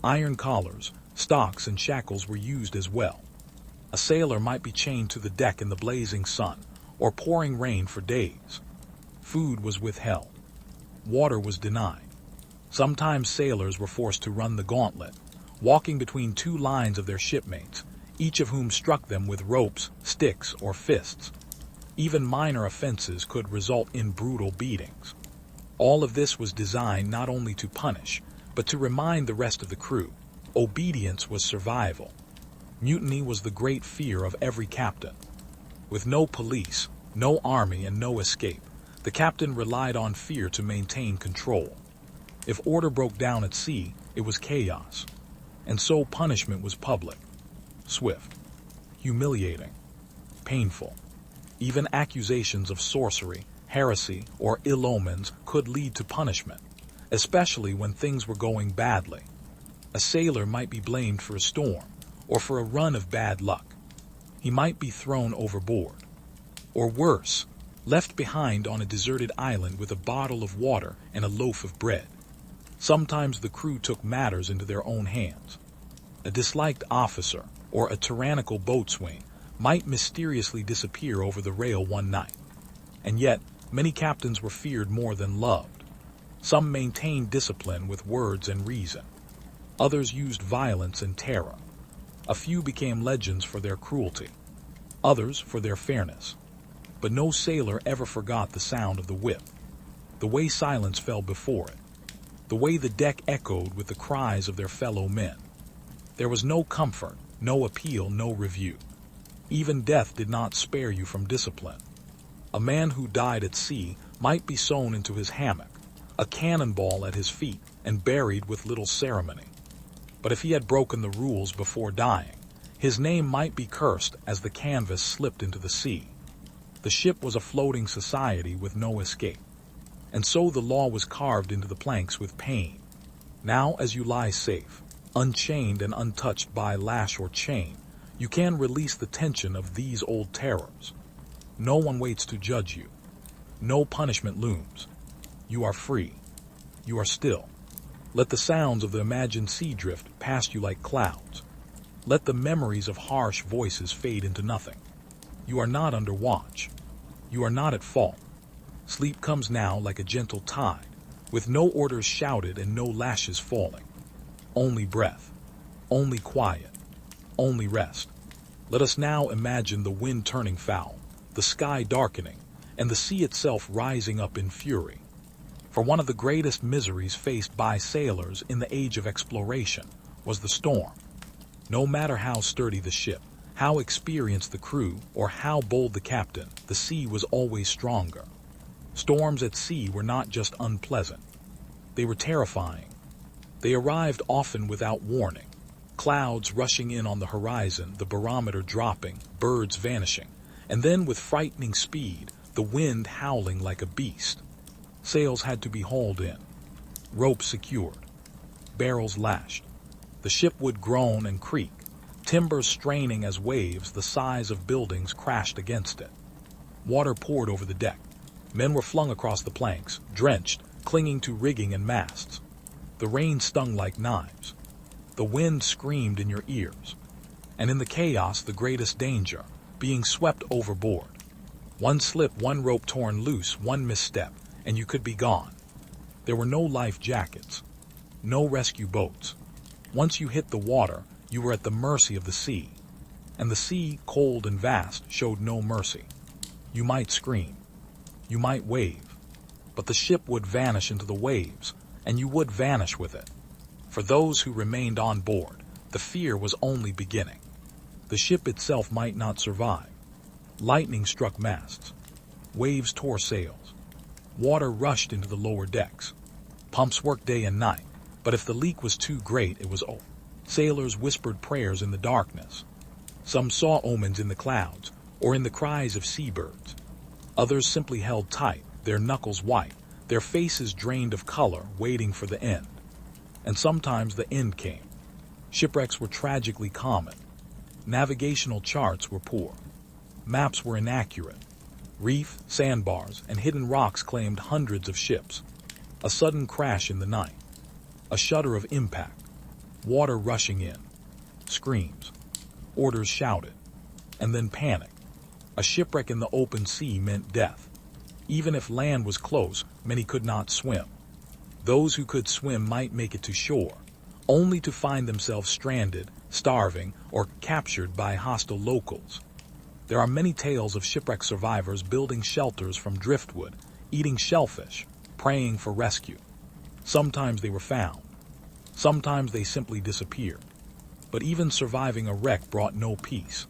Iron collars, stocks, and shackles were used as well. A sailor might be chained to the deck in the blazing sun or pouring rain for days. Food was withheld. Water was denied. Sometimes sailors were forced to run the gauntlet, walking between 2 lines of their shipmates, each of whom struck them with ropes, sticks, or fists. Even minor offenses could result in brutal beatings. All of this was designed not only to punish, but to remind the rest of the crew. Obedience was survival. Mutiny was the great fear of every captain. With no police, no army, and no escape, the captain relied on fear to maintain control. If order broke down at sea, it was chaos. And so punishment was public, swift, humiliating, painful. Even accusations of sorcery, heresy, or ill omens could lead to punishment, especially when things were going badly. A sailor might be blamed for a storm, or for a run of bad luck. He might be thrown overboard. Or worse, left behind on a deserted island with a bottle of water and a loaf of bread. Sometimes the crew took matters into their own hands. A disliked officer or a tyrannical boatswain might mysteriously disappear over the rail one night. And yet, many captains were feared more than loved. Some maintained discipline with words and reason. Others used violence and terror. A few became legends for their cruelty. Others for their fairness. But no sailor ever forgot the sound of the whip, the way silence fell before it, the way the deck echoed with the cries of their fellow men. There was no comfort, no appeal, no review. Even death did not spare you from discipline. A man who died at sea might be sewn into his hammock, a cannonball at his feet, and buried with little ceremony. But if he had broken the rules before dying, his name might be cursed as the canvas slipped into the sea. The ship was a floating society with no escape. And so the law was carved into the planks with pain. Now, as you lie safe, unchained and untouched by lash or chain, you can release the tension of these old terrors. No one waits to judge you. No punishment looms. You are free. You are still. Let the sounds of the imagined sea drift past you like clouds. Let the memories of harsh voices fade into nothing. You are not under watch. You are not at fault. Sleep comes now like a gentle tide, with no orders shouted and no lashes falling. Only breath. Only quiet. Only rest. Let us now imagine the wind turning foul, the sky darkening, and the sea itself rising up in fury. For one of the greatest miseries faced by sailors in the age of exploration was the storm. No matter how sturdy the ship, how experienced the crew, or how bold the captain, the sea was always stronger. Storms at sea were not just unpleasant. They were terrifying. They arrived often without warning. Clouds rushing in on the horizon, the barometer dropping, birds vanishing, and then with frightening speed, the wind howling like a beast. Sails had to be hauled in, ropes secured, barrels lashed. The ship would groan and creak, timbers straining as waves the size of buildings crashed against it. Water poured over the deck. Men were flung across the planks, drenched, clinging to rigging and masts. The rain stung like knives. The wind screamed in your ears. And in the chaos, the greatest danger, being swept overboard. One slip, one rope torn loose, one misstep, and you could be gone. There were no life jackets, no rescue boats. Once you hit the water, you were at the mercy of the sea. And the sea, cold and vast, showed no mercy. You might scream. You might wave. But the ship would vanish into the waves, and you would vanish with it. For those who remained on board, the fear was only beginning. The ship itself might not survive. Lightning struck masts. Waves tore sails. Water rushed into the lower decks. Pumps worked day and night, but if the leak was too great, it was over. Sailors whispered prayers in the darkness. Some saw omens in the clouds, or in the cries of seabirds. Others simply held tight, their knuckles white, their faces drained of color, waiting for the end. And sometimes the end came. Shipwrecks were tragically common. Navigational charts were poor. Maps were inaccurate. Reef, sandbars, and hidden rocks claimed hundreds of ships. A sudden crash in the night. A shudder of impact. Water rushing in. Screams. Orders shouted. And then panic. A shipwreck in the open sea meant death. Even if land was close, many could not swim. Those who could swim might make it to shore, only to find themselves stranded, starving, or captured by hostile locals. There are many tales of shipwreck survivors building shelters from driftwood, eating shellfish, praying for rescue. Sometimes they were found. Sometimes they simply disappeared. But even surviving a wreck brought no peace.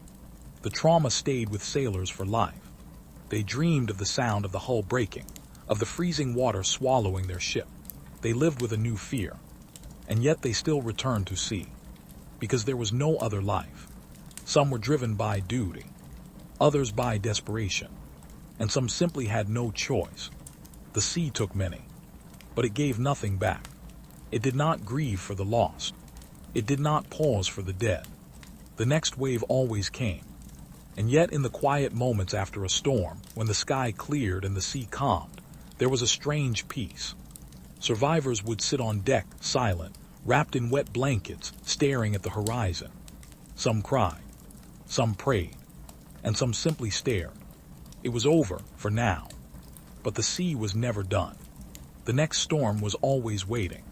The trauma stayed with sailors for life. They dreamed of the sound of the hull breaking, of the freezing water swallowing their ship. They lived with a new fear. And yet they still returned to sea, because there was no other life. Some were driven by duty, others by desperation, and some simply had no choice. The sea took many, but it gave nothing back. It did not grieve for the lost. It did not pause for the dead. The next wave always came. And yet in the quiet moments after a storm, when the sky cleared and the sea calmed, there was a strange peace. Survivors would sit on deck, silent, wrapped in wet blankets, staring at the horizon. Some cried, some prayed, and some simply stared. It was over for now. But the sea was never done. The next storm was always waiting.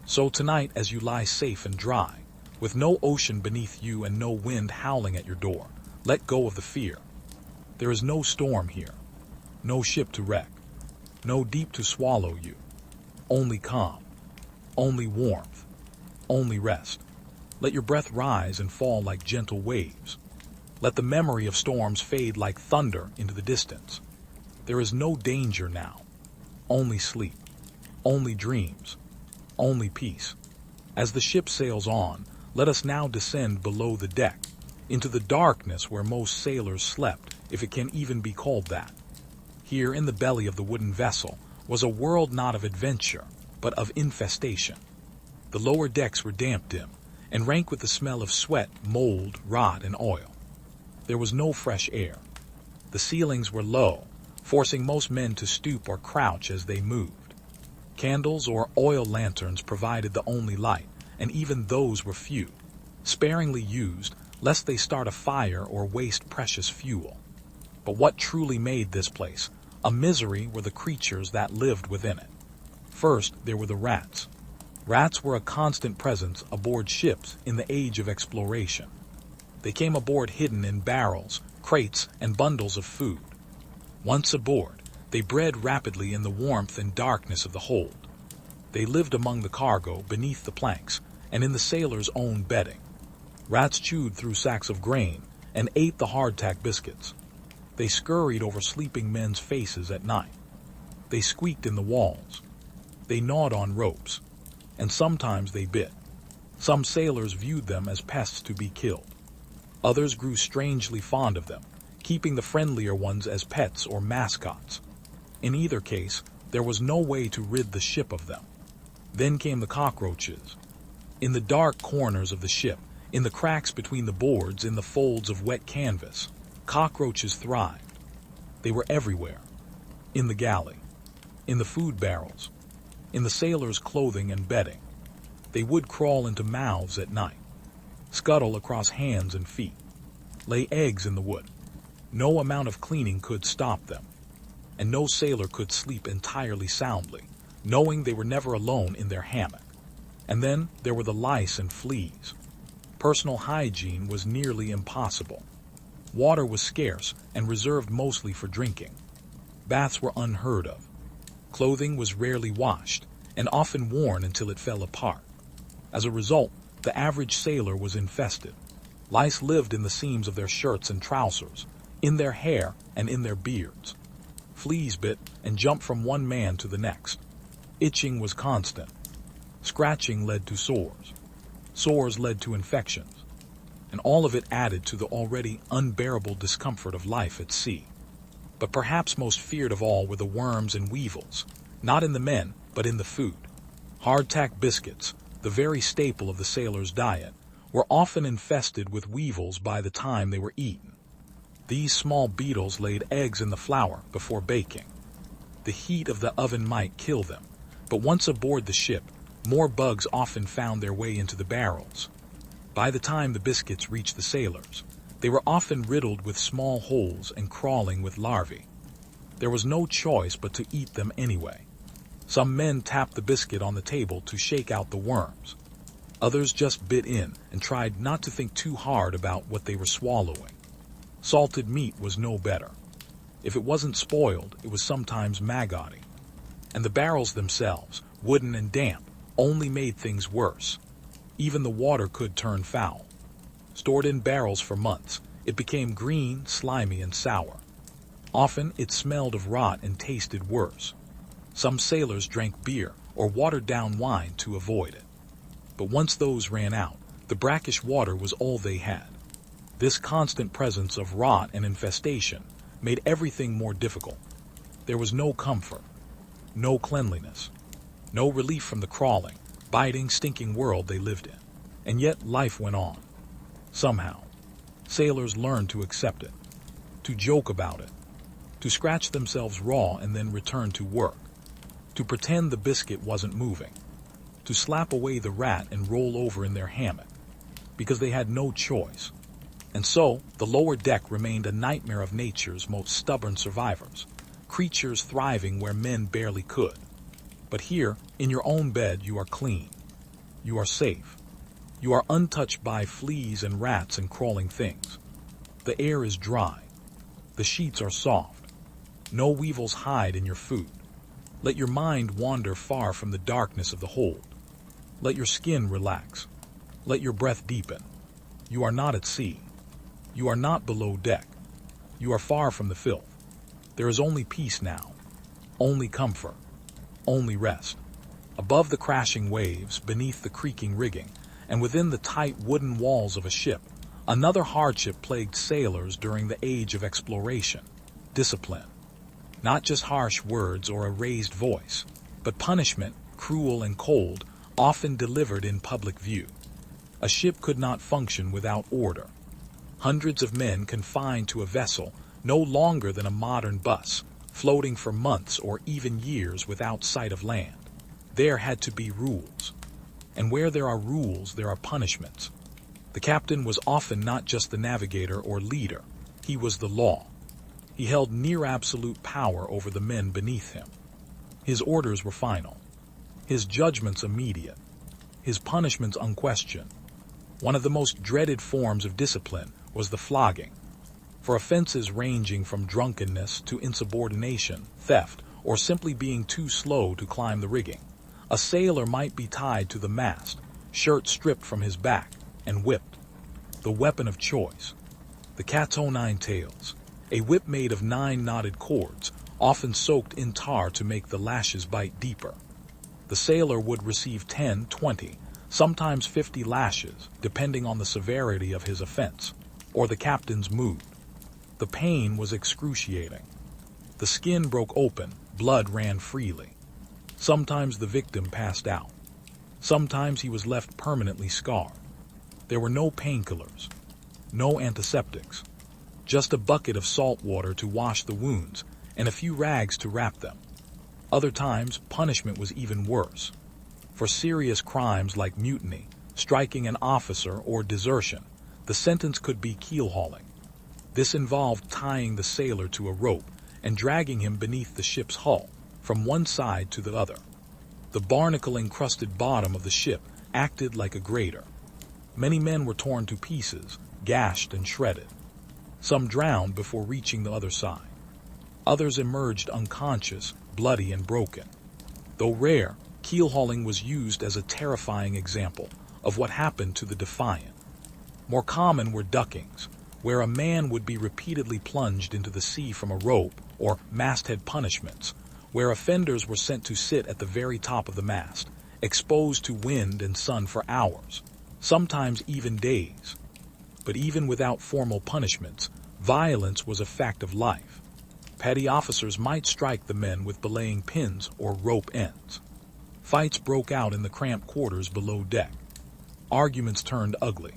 So tonight, as you lie safe and dry, with no ocean beneath you and no wind howling at your door, let go of the fear. There is no storm here, no ship to wreck, no deep to swallow you. Only calm, only warmth, only rest. Let your breath rise and fall like gentle waves. Let the memory of storms fade like thunder into the distance. There is no danger now, only sleep, only dreams, only peace. As the ship sails on, let us now descend below the deck, into the darkness where most sailors slept, if it can even be called that. Here in the belly of the wooden vessel was a world not of adventure, but of infestation. The lower decks were damp dim, and rank with the smell of sweat, mold, rot, and oil. There was no fresh air. The ceilings were low, forcing most men to stoop or crouch as they moved. Candles or oil lanterns provided the only light, and even those were few, sparingly used lest they start a fire or waste precious fuel. But what truly made this place a misery were the creatures that lived within it. First, there were the rats. Rats were a constant presence aboard ships in the age of exploration. They came aboard hidden in barrels, crates, and bundles of food. Once aboard, they bred rapidly in the warmth and darkness of the hold. They lived among the cargo, beneath the planks, and in the sailors' own bedding. Rats chewed through sacks of grain and ate the hardtack biscuits. They scurried over sleeping men's faces at night. They squeaked in the walls. They gnawed on ropes, and sometimes they bit. Some sailors viewed them as pests to be killed. Others grew strangely fond of them, keeping the friendlier ones as pets or mascots. In either case, there was no way to rid the ship of them. Then came the cockroaches. In the dark corners of the ship, in the cracks between the boards, in the folds of wet canvas, cockroaches thrived. They were everywhere. In the galley, in the food barrels, in the sailors' clothing and bedding. They would crawl into mouths at night, scuttle across hands and feet, lay eggs in the wood. No amount of cleaning could stop them, and no sailor could sleep entirely soundly, knowing they were never alone in their hammock. And then there were the lice and fleas. Personal hygiene was nearly impossible. Water was scarce and reserved mostly for drinking. Baths were unheard of. Clothing was rarely washed, and often worn until it fell apart. As a result, the average sailor was infested. Lice lived in the seams of their shirts and trousers, in their hair and in their beards. Fleas bit and jumped from one man to the next. Itching was constant. Scratching led to sores. Sores led to infections. And all of it added to the already unbearable discomfort of life at sea. But perhaps most feared of all were the worms and weevils, not in the men, but in the food. Hardtack biscuits, the very staple of the sailor's diet, were often infested with weevils by the time they were eaten. These small beetles laid eggs in the flour before baking. The heat of the oven might kill them, but once aboard the ship, more bugs often found their way into the barrels. By the time the biscuits reached the sailors, they were often riddled with small holes and crawling with larvae. There was no choice but to eat them anyway. Some men tapped the biscuit on the table to shake out the worms. Others just bit in and tried not to think too hard about what they were swallowing. Salted meat was no better. If it wasn't spoiled, it was sometimes maggoty. And the barrels themselves, wooden and damp, only made things worse. Even the water could turn foul. Stored in barrels for months, it became green, slimy, and sour. Often it smelled of rot and tasted worse. Some sailors drank beer or watered-down wine to avoid it. But once those ran out, the brackish water was all they had. This constant presence of rot and infestation made everything more difficult. There was no comfort, no cleanliness, no relief from the crawling, biting, stinking world they lived in. And yet life went on. Somehow, sailors learned to accept it, to joke about it, to scratch themselves raw and then return to work, to pretend the biscuit wasn't moving, to slap away the rat and roll over in their hammock, because they had no choice. And so, the lower deck remained a nightmare of nature's most stubborn survivors, creatures thriving where men barely could. But here, in your own bed, you are clean. You are safe. You are untouched by fleas and rats and crawling things. The air is dry. The sheets are soft. No weevils hide in your food. Let your mind wander far from the darkness of the hold. Let your skin relax. Let your breath deepen. You are not at sea. You are not below deck. You are far from the filth. There is only peace now. Only comfort. Only rest. Above the crashing waves, beneath the creaking rigging, and within the tight wooden walls of a ship, Another hardship plagued sailors during the age of exploration: discipline. Not just harsh words or a raised voice, but punishment, cruel and cold, often delivered in public view. A ship could not function without order. Hundreds of men confined to a vessel no longer than a modern bus, floating for months or even years without sight of land. There had to be rules. And where there are rules, there are punishments. The captain was often not just the navigator or leader, he was the law. He held near absolute power over the men beneath him. His orders were final, his judgments immediate, his punishments unquestioned. One of the most dreaded forms of discipline was the flogging. For offenses ranging from drunkenness to insubordination, theft, or simply being too slow to climb the rigging, a sailor might be tied to the mast, shirt stripped from his back, and whipped. The weapon of choice: the cat's own nine tails, a whip made of 9 knotted cords, often soaked in tar to make the lashes bite deeper. The sailor would receive 10, 20, sometimes 50 lashes, depending on the severity of his offense, or the captain's mood. The pain was excruciating. The skin broke open, blood ran freely. Sometimes the victim passed out. Sometimes he was left permanently scarred. There were no painkillers, no antiseptics, just a bucket of salt water to wash the wounds and a few rags to wrap them. Other times, punishment was even worse. For serious crimes like mutiny, striking an officer, or desertion, the sentence could be keel-hauling. This involved tying the sailor to a rope and dragging him beneath the ship's hull, from one side to the other. The barnacle-encrusted bottom of the ship acted like a grater. Many men were torn to pieces, gashed and shredded. Some drowned before reaching the other side. Others emerged unconscious, bloody and broken. Though rare, keel-hauling was used as a terrifying example of what happened to the defiant. More common were duckings, where a man would be repeatedly plunged into the sea from a rope, or masthead punishments, where offenders were sent to sit at the very top of the mast, exposed to wind and sun for hours, sometimes even days. But even without formal punishments, violence was a fact of life. Petty officers might strike the men with belaying pins or rope ends. Fights broke out in the cramped quarters below deck. Arguments turned ugly.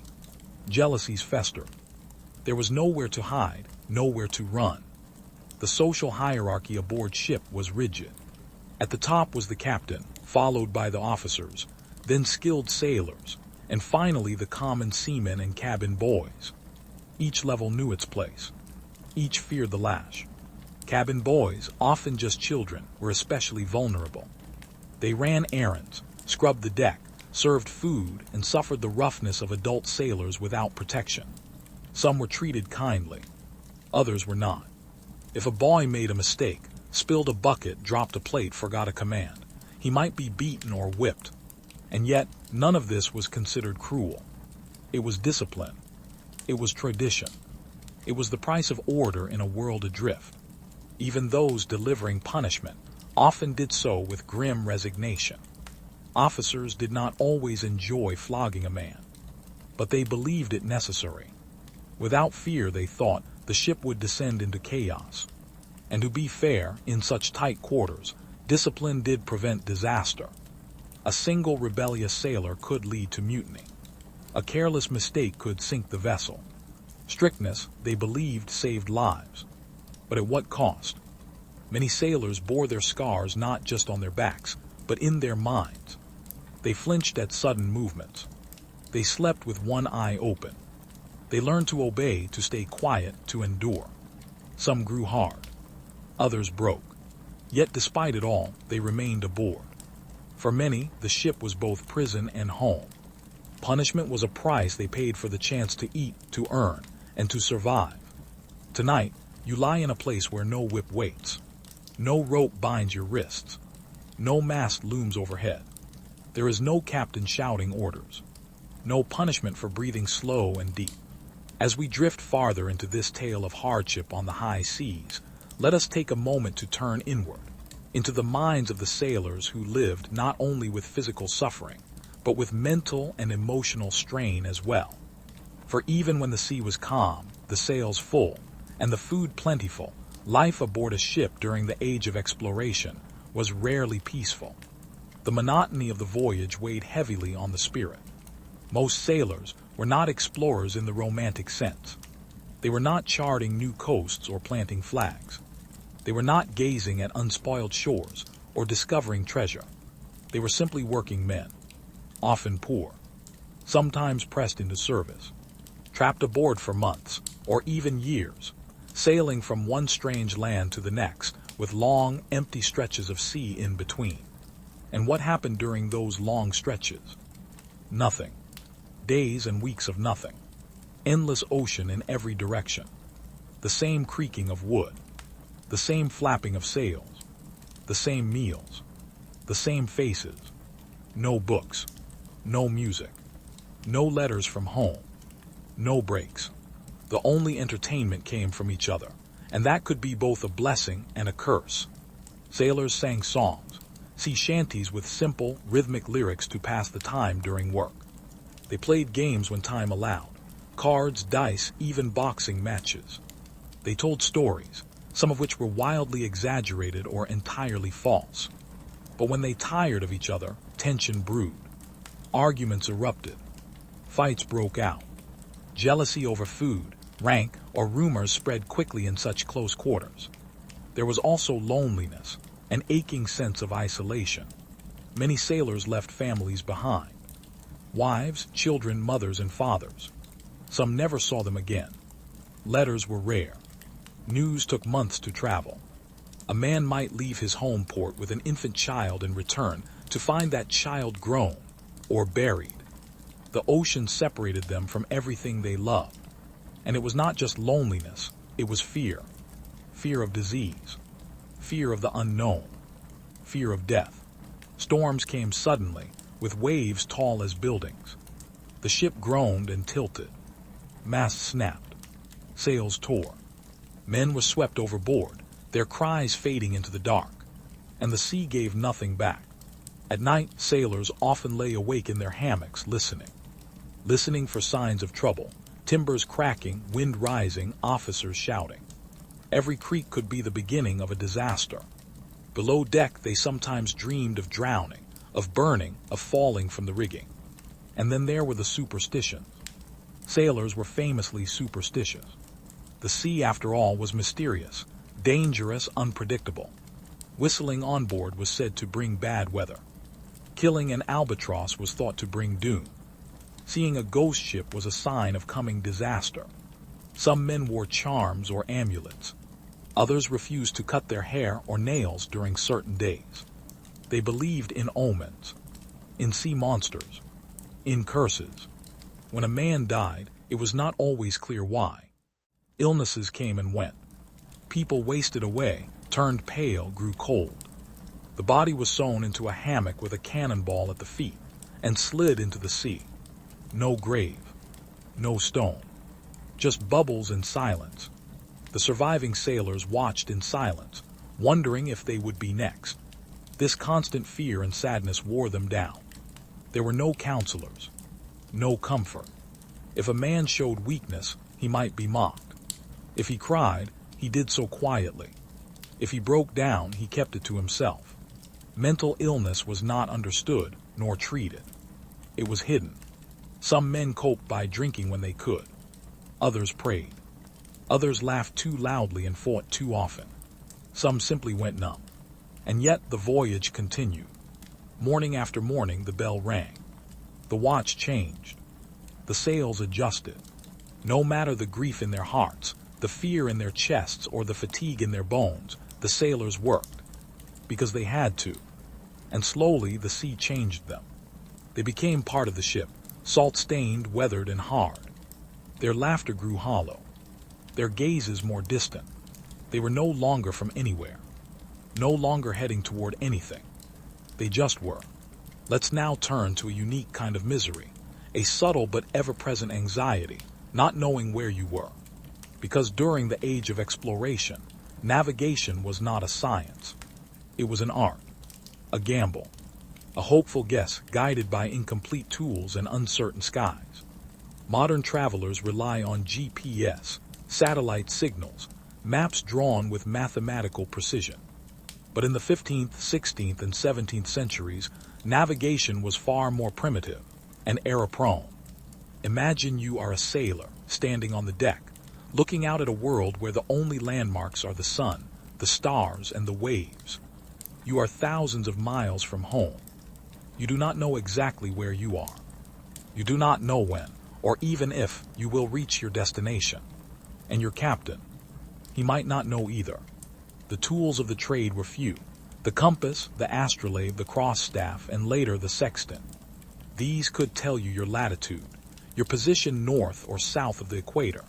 Jealousies festered. There was nowhere to hide, nowhere to run. The social hierarchy aboard ship was rigid. At the top was the captain, followed by the officers, then skilled sailors, and finally the common seamen and cabin boys. Each level knew its place. Each feared the lash. Cabin boys, often just children, were especially vulnerable. They ran errands, scrubbed the deck, served food, and suffered the roughness of adult sailors without protection. Some were treated kindly. Others were not. If a boy made a mistake, spilled a bucket, dropped a plate, forgot a command, he might be beaten or whipped. And yet, none of this was considered cruel. It was discipline. It was tradition. It was the price of order in a world adrift. Even those delivering punishment often did so with grim resignation. Officers did not always enjoy flogging a man, but they believed it necessary. Without fear, they thought, the ship would descend into chaos. And to be fair, in such tight quarters, discipline did prevent disaster. A single rebellious sailor could lead to mutiny. A careless mistake could sink the vessel. Strictness, they believed, saved lives. But at what cost? Many sailors bore their scars not just on their backs, but in their minds. They flinched at sudden movements. They slept with one eye open. They learned to obey, to stay quiet, to endure. Some grew hard. Others broke. Yet despite it all, they remained aboard. For many, the ship was both prison and home. Punishment was a price they paid for the chance to eat, to earn, and to survive. Tonight, you lie in a place where no whip waits. No rope binds your wrists. No mast looms overhead. There is no captain shouting orders. No punishment for breathing slow and deep. As we drift farther into this tale of hardship on the high seas, let us take a moment to turn inward, into the minds of the sailors who lived not only with physical suffering, but with mental and emotional strain as well. For even when the sea was calm, the sails full, and the food plentiful, life aboard a ship during the age of exploration was rarely peaceful. The monotony of the voyage weighed heavily on the spirit. Most sailors were not explorers in the romantic sense. They were not charting new coasts or planting flags. They were not gazing at unspoiled shores or discovering treasure. They were simply working men, often poor, sometimes pressed into service, trapped aboard for months or even years, sailing from one strange land to the next with long, empty stretches of sea in between. And what happened during those long stretches? Nothing. Days and weeks of nothing. Endless ocean in every direction. The same creaking of wood. The same flapping of sails. The same meals. The same faces. No books. No music. No letters from home. No breaks. The only entertainment came from each other, and that could be both a blessing and a curse. Sailors sang songs, sea shanties with simple, rhythmic lyrics to pass the time during work. They played games when time allowed, cards, dice, even boxing matches. They told stories, some of which were wildly exaggerated or entirely false. But when they tired of each other, tension brewed. Arguments erupted. Fights broke out. Jealousy over food, rank, or rumors spread quickly in such close quarters. There was also loneliness, an aching sense of isolation. Many sailors left families behind. Wives, children, mothers, and fathers. Some never saw them again. Letters were rare. News took months to travel. A man might leave his home port with an infant child and return to find that child grown or buried. The ocean separated them from everything they loved. And it was not just loneliness, it was fear. Fear of disease. Fear of the unknown. Fear of death. Storms came suddenly, with waves tall as buildings. The ship groaned and tilted. Masts snapped. Sails tore. Men were swept overboard, their cries fading into the dark. And the sea gave nothing back. At night, sailors often lay awake in their hammocks listening. Listening for signs of trouble, timbers cracking, wind rising, officers shouting. Every creak could be the beginning of a disaster. Below deck, they sometimes dreamed of drowning, of burning, of falling from the rigging. And then there were the superstitions. Sailors were famously superstitious. The sea, after all, was mysterious, dangerous, unpredictable. Whistling on board was said to bring bad weather. Killing an albatross was thought to bring doom. Seeing a ghost ship was a sign of coming disaster. Some men wore charms or amulets. Others refused to cut their hair or nails during certain days. They believed in omens, in sea monsters, in curses. When a man died, it was not always clear why. Illnesses came and went. People wasted away, turned pale, grew cold. The body was sewn into a hammock with a cannonball at the feet and slid into the sea. No grave, no stone, just bubbles and silence. The surviving sailors watched in silence, wondering if they would be next. This constant fear and sadness wore them down. There were no counselors, no comfort. If a man showed weakness, he might be mocked. If he cried, he did so quietly. If he broke down, he kept it to himself. Mental illness was not understood nor treated. It was hidden. Some men coped by drinking when they could. Others prayed. Others laughed too loudly and fought too often. Some simply went numb. And yet the voyage continued. Morning after morning the bell rang. The watch changed. The sails adjusted. No matter the grief in their hearts, the fear in their chests, or the fatigue in their bones, the sailors worked. Because they had to. And slowly the sea changed them. They became part of the ship, salt-stained, weathered, and hard. Their laughter grew hollow. Their gazes more distant. They were no longer from anywhere. No longer heading toward anything. They just were. Let's now turn to a unique kind of misery, a subtle but ever-present anxiety, not knowing where you were. Because during the age of exploration, navigation was not a science. It was an art, a gamble, a hopeful guess guided by incomplete tools and uncertain skies. Modern travelers rely on GPS, satellite signals, maps drawn with mathematical precision. But in the 15th, 16th, and 17th centuries, navigation was far more primitive and error-prone. Imagine you are a sailor standing on the deck, looking out at a world where the only landmarks are the sun, the stars, and the waves. You are thousands of miles from home. You do not know exactly where you are. You do not know when, or even if, you will reach your destination. And your captain, he might not know either. The tools of the trade were few: the compass, the astrolabe, the cross-staff, and later the sextant. These could tell you your latitude, your position north or south of the equator,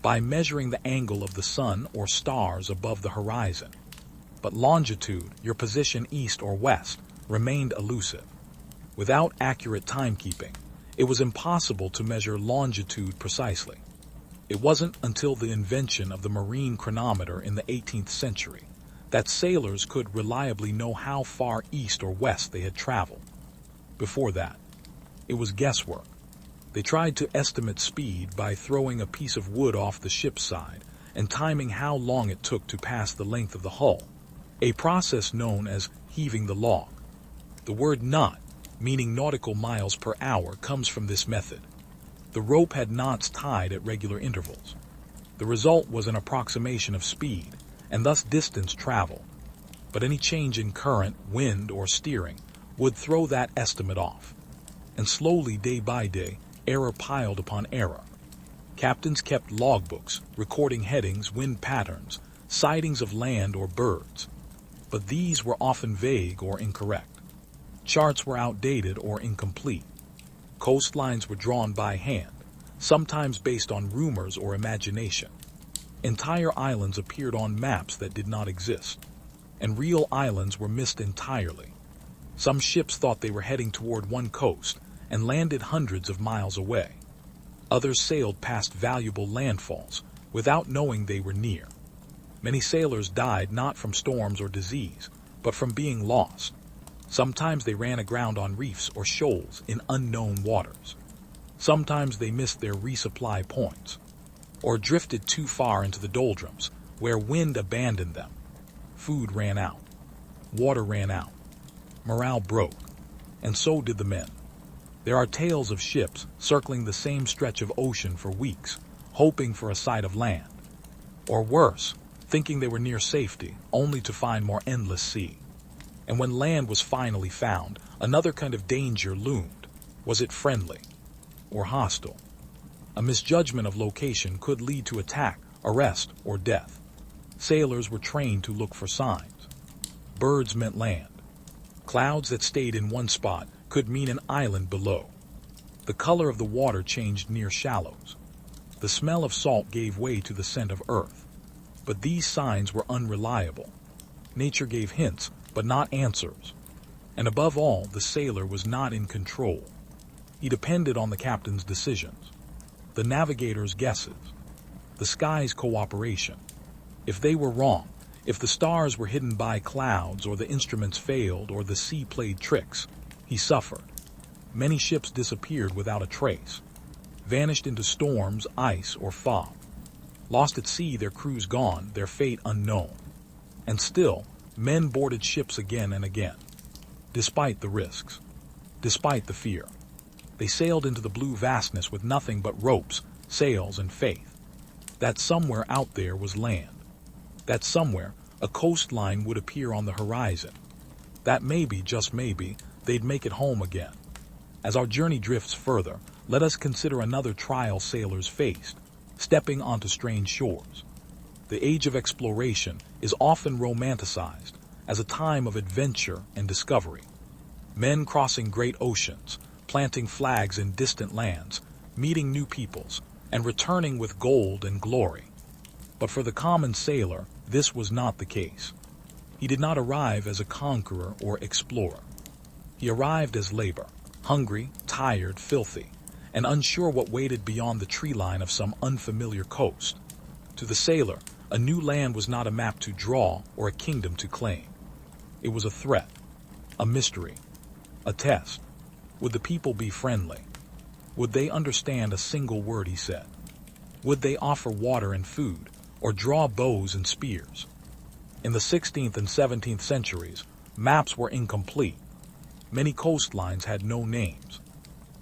by measuring the angle of the sun or stars above the horizon. But longitude, your position east or west, remained elusive. Without accurate timekeeping, it was impossible to measure longitude precisely. It wasn't until the invention of the marine chronometer in the 18th century that sailors could reliably know how far east or west they had traveled. Before that, it was guesswork. They tried to estimate speed by throwing a piece of wood off the ship's side and timing how long it took to pass the length of the hull, a process known as heaving the log. The word knot, meaning nautical miles per hour, comes from this method. The rope had knots tied at regular intervals. The result was an approximation of speed, and thus distance traveled. But any change in current, wind, or steering would throw that estimate off. And slowly, day by day, error piled upon error. Captains kept logbooks, recording headings, wind patterns, sightings of land or birds. But these were often vague or incorrect. Charts were outdated or incomplete. Coastlines were drawn by hand, sometimes based on rumors or imagination. Entire islands appeared on maps that did not exist, and real islands were missed entirely. Some ships thought they were heading toward one coast and landed hundreds of miles away. Others sailed past valuable landfalls without knowing they were near. Many sailors died not from storms or disease, but from being lost. Sometimes they ran aground on reefs or shoals in unknown waters. Sometimes they missed their resupply points, or drifted too far into the doldrums, where wind abandoned them. Food ran out. Water ran out. Morale broke, and so did the men. There are tales of ships circling the same stretch of ocean for weeks, hoping for a sight of land. Or worse, thinking they were near safety, only to find more endless sea. And when land was finally found, another kind of danger loomed. Was it friendly or hostile? A misjudgment of location could lead to attack, arrest, or death. Sailors were trained to look for signs. Birds meant land. Clouds that stayed in one spot could mean an island below. The color of the water changed near shallows. The smell of salt gave way to the scent of earth. But these signs were unreliable. Nature gave hints, but not answers. And above all, the sailor was not in control. He depended on the captain's decisions, the navigator's guesses, the sky's cooperation. If they were wrong, if the stars were hidden by clouds, or the instruments failed, or the sea played tricks, he suffered. Many ships disappeared without a trace, vanished into storms, ice, or fog. Lost at sea, their crews gone, their fate unknown. And still, men boarded ships again and again. Despite the risks, despite the fear, they sailed into the blue vastness with nothing but ropes, sails, and faith. That somewhere out there was land. That somewhere a coastline would appear on the horizon. That maybe, just maybe, they'd make it home again. As our journey drifts further, let us consider another trial sailors faced, stepping onto strange shores. The age of exploration is often romanticized as a time of adventure and discovery. Men crossing great oceans, planting flags in distant lands, meeting new peoples, and returning with gold and glory. But for the common sailor, this was not the case. He did not arrive as a conqueror or explorer. He arrived as labor, hungry, tired, filthy, and unsure what waited beyond the tree line of some unfamiliar coast. To the sailor, a new land was not a map to draw or a kingdom to claim. It was a threat, a mystery, a test. Would the people be friendly? Would they understand a single word he said? Would they offer water and food, or draw bows and spears? In the 16th and 17th centuries, maps were incomplete. Many coastlines had no names.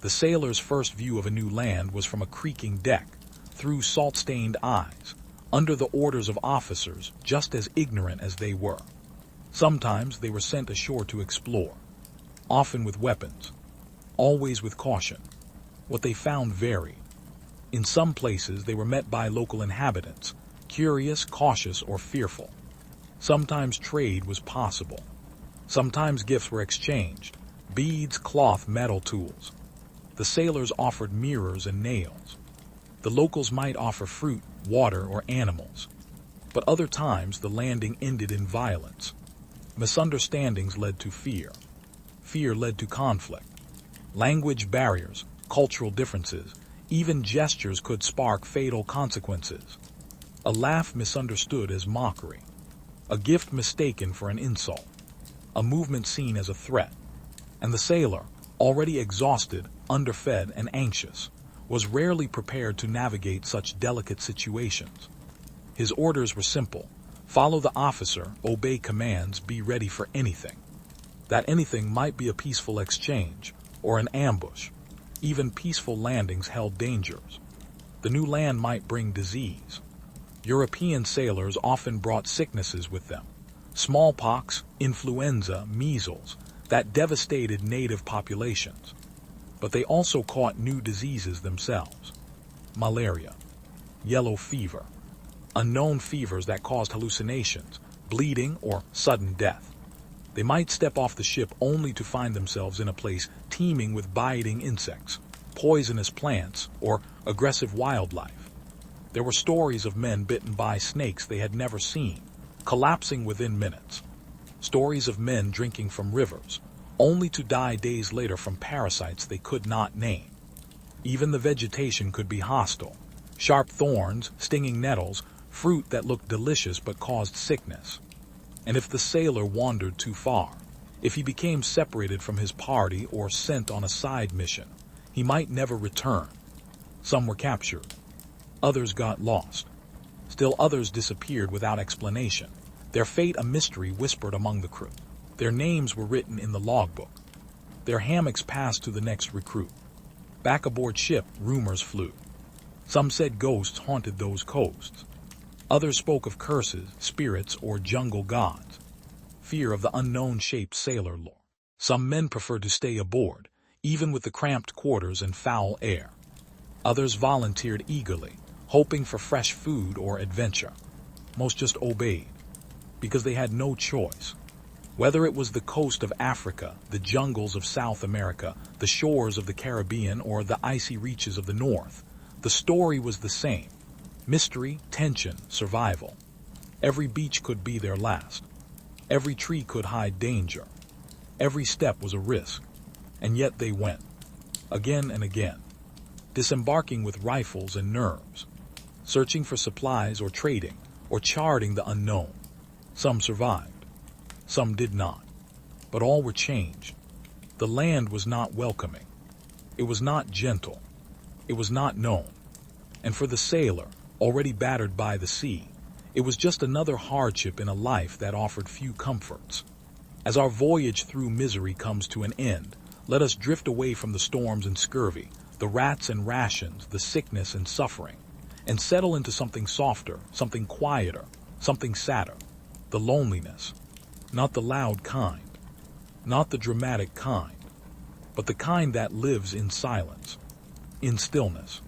The sailor's first view of a new land was from a creaking deck, through salt-stained eyes, under the orders of officers just as ignorant as they were. Sometimes they were sent ashore to explore, often with weapons, always with caution. What they found varied. In some places they were met by local inhabitants, curious, cautious, or fearful. Sometimes trade was possible. Sometimes gifts were exchanged, beads, cloth, metal tools. The sailors offered mirrors and nails. The locals might offer fruit, water, or animals. But other times the landing ended in violence. Misunderstandings led to fear. Fear led to conflict. Language barriers, cultural differences, even gestures could spark fatal consequences. A laugh misunderstood as mockery. A gift mistaken for an insult. A movement seen as a threat. And the sailor, already exhausted, underfed, and anxious, was rarely prepared to navigate such delicate situations. His orders were simple: follow the officer, obey commands, be ready for anything. That anything might be a peaceful exchange, or an ambush. Even peaceful landings held dangers. The new land might bring disease. European sailors often brought sicknesses with them: smallpox, influenza, measles, that devastated native populations. But they also caught new diseases themselves: malaria, yellow fever, unknown fevers that caused hallucinations, bleeding, or sudden death. They might step off the ship only to find themselves in a place teeming with biting insects, poisonous plants, or aggressive wildlife. There were stories of men bitten by snakes they had never seen, collapsing within minutes. Stories of men drinking from rivers, only to die days later from parasites they could not name. Even the vegetation could be hostile: sharp thorns, stinging nettles, fruit that looked delicious but caused sickness. And if the sailor wandered too far, if he became separated from his party or sent on a side mission, he might never return. Some were captured. Others got lost. Still others disappeared without explanation, their fate a mystery whispered among the crew. Their names were written in the logbook. Their hammocks passed to the next recruit. Back aboard ship, rumors flew. Some said ghosts haunted those coasts. Others spoke of curses, spirits, or jungle gods. Fear of the unknown shaped sailor lore. Some men preferred to stay aboard, even with the cramped quarters and foul air. Others volunteered eagerly, hoping for fresh food or adventure. Most just obeyed, because they had no choice. Whether it was the coast of Africa, the jungles of South America, the shores of the Caribbean, or the icy reaches of the North, the story was the same: mystery, tension, survival. Every beach could be their last. Every tree could hide danger. Every step was a risk. And yet they went, again and again, disembarking with rifles and nerves, searching for supplies or trading, or charting the unknown. Some survived. Some did not. But all were changed. The land was not welcoming. It was not gentle. It was not known. And for the sailor, already battered by the sea, it was just another hardship in a life that offered few comforts. As our voyage through misery comes to an end, let us drift away from the storms and scurvy, the rats and rations, the sickness and suffering, and settle into something softer, something quieter, something sadder: the loneliness. Not the loud kind, not the dramatic kind, but the kind that lives in silence, in stillness,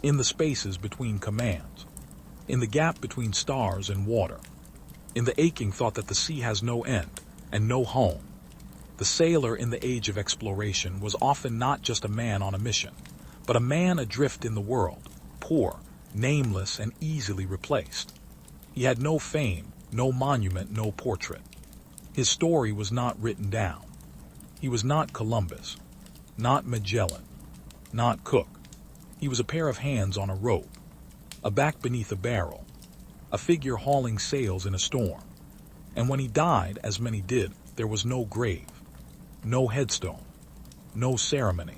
in the spaces between commands, in the gap between stars and water, in the aching thought that the sea has no end and no home. The sailor in the age of exploration was often not just a man on a mission, but a man adrift in the world, poor, nameless, and easily replaced. He had no fame, no monument, no portrait. His story was not written down. He was not Columbus, not Magellan, not Cook. He was a pair of hands on a rope, a back beneath a barrel, a figure hauling sails in a storm. And when he died, as many did, there was no grave, no headstone, no ceremony.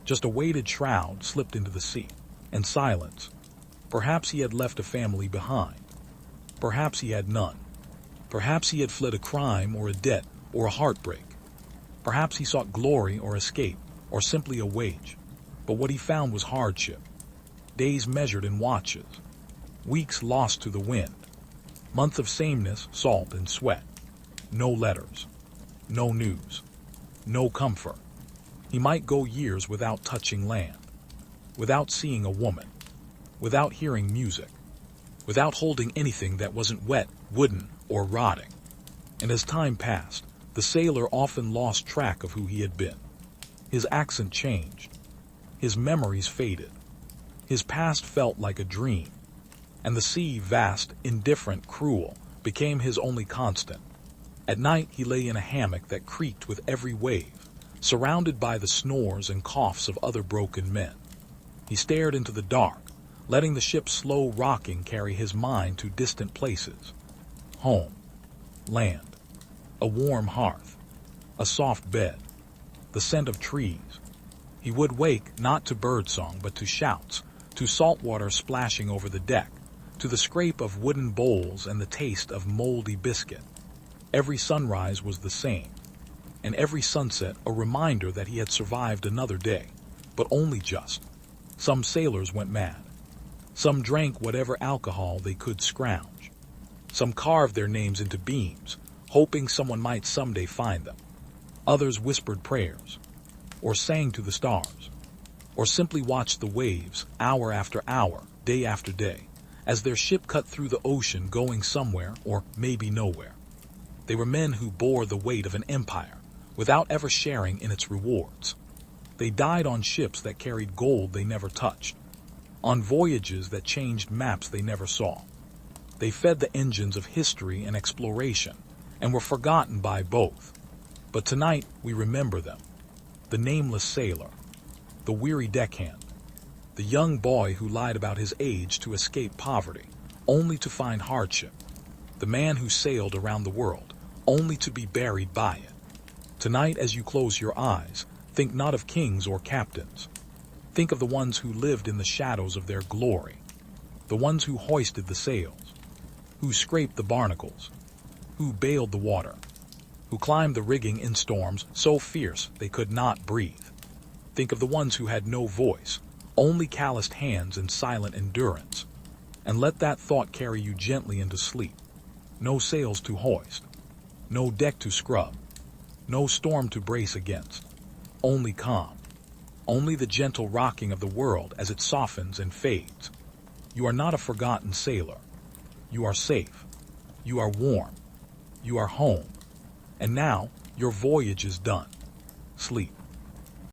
Just a weighted shroud slipped into the sea, and silence. Perhaps he had left a family behind. Perhaps he had none. Perhaps he had fled a crime or a debt or a heartbreak. Perhaps he sought glory or escape, or simply a wage. But what he found was hardship. Days measured in watches. Weeks lost to the wind. Months of sameness, salt, and sweat. No letters. No news. No comfort. He might go years without touching land. Without seeing a woman. Without hearing music. Without holding anything that wasn't wet, wooden, or rotting. And as time passed, the sailor often lost track of who he had been. His accent changed. His memories faded. His past felt like a dream. And the sea, vast, indifferent, cruel, became his only constant. At night he lay in a hammock that creaked with every wave, surrounded by the snores and coughs of other broken men. He stared into the dark, letting the ship's slow rocking carry his mind to distant places. Home, land, a warm hearth, a soft bed, the scent of trees. He would wake not to birdsong but to shouts, to salt water splashing over the deck, to the scrape of wooden bowls and the taste of moldy biscuit. Every sunrise was the same, and every sunset a reminder that he had survived another day, but only just. Some sailors went mad. Some drank whatever alcohol they could scrounge. Some carved their names into beams, hoping someone might someday find them. Others whispered prayers, or sang to the stars, or simply watched the waves, hour after hour, day after day, as their ship cut through the ocean going somewhere or maybe nowhere. They were men who bore the weight of an empire, without ever sharing in its rewards. They died on ships that carried gold they never touched, on voyages that changed maps they never saw. They fed the engines of history and exploration, and were forgotten by both. But tonight we remember them. The nameless sailor, the weary deckhand, the young boy who lied about his age to escape poverty, only to find hardship, the man who sailed around the world, only to be buried by it. Tonight, as you close your eyes, think not of kings or captains. Think of the ones who lived in the shadows of their glory, the ones who hoisted the sails, who scraped the barnacles, who baled the water, who climbed the rigging in storms so fierce they could not breathe. Think of the ones who had no voice, only calloused hands and silent endurance, and let that thought carry you gently into sleep. No sails to hoist, no deck to scrub, no storm to brace against, only calm, only the gentle rocking of the world as it softens and fades. You are not a forgotten sailor. You are safe. You are warm. You are home. And now your voyage is done. Sleep.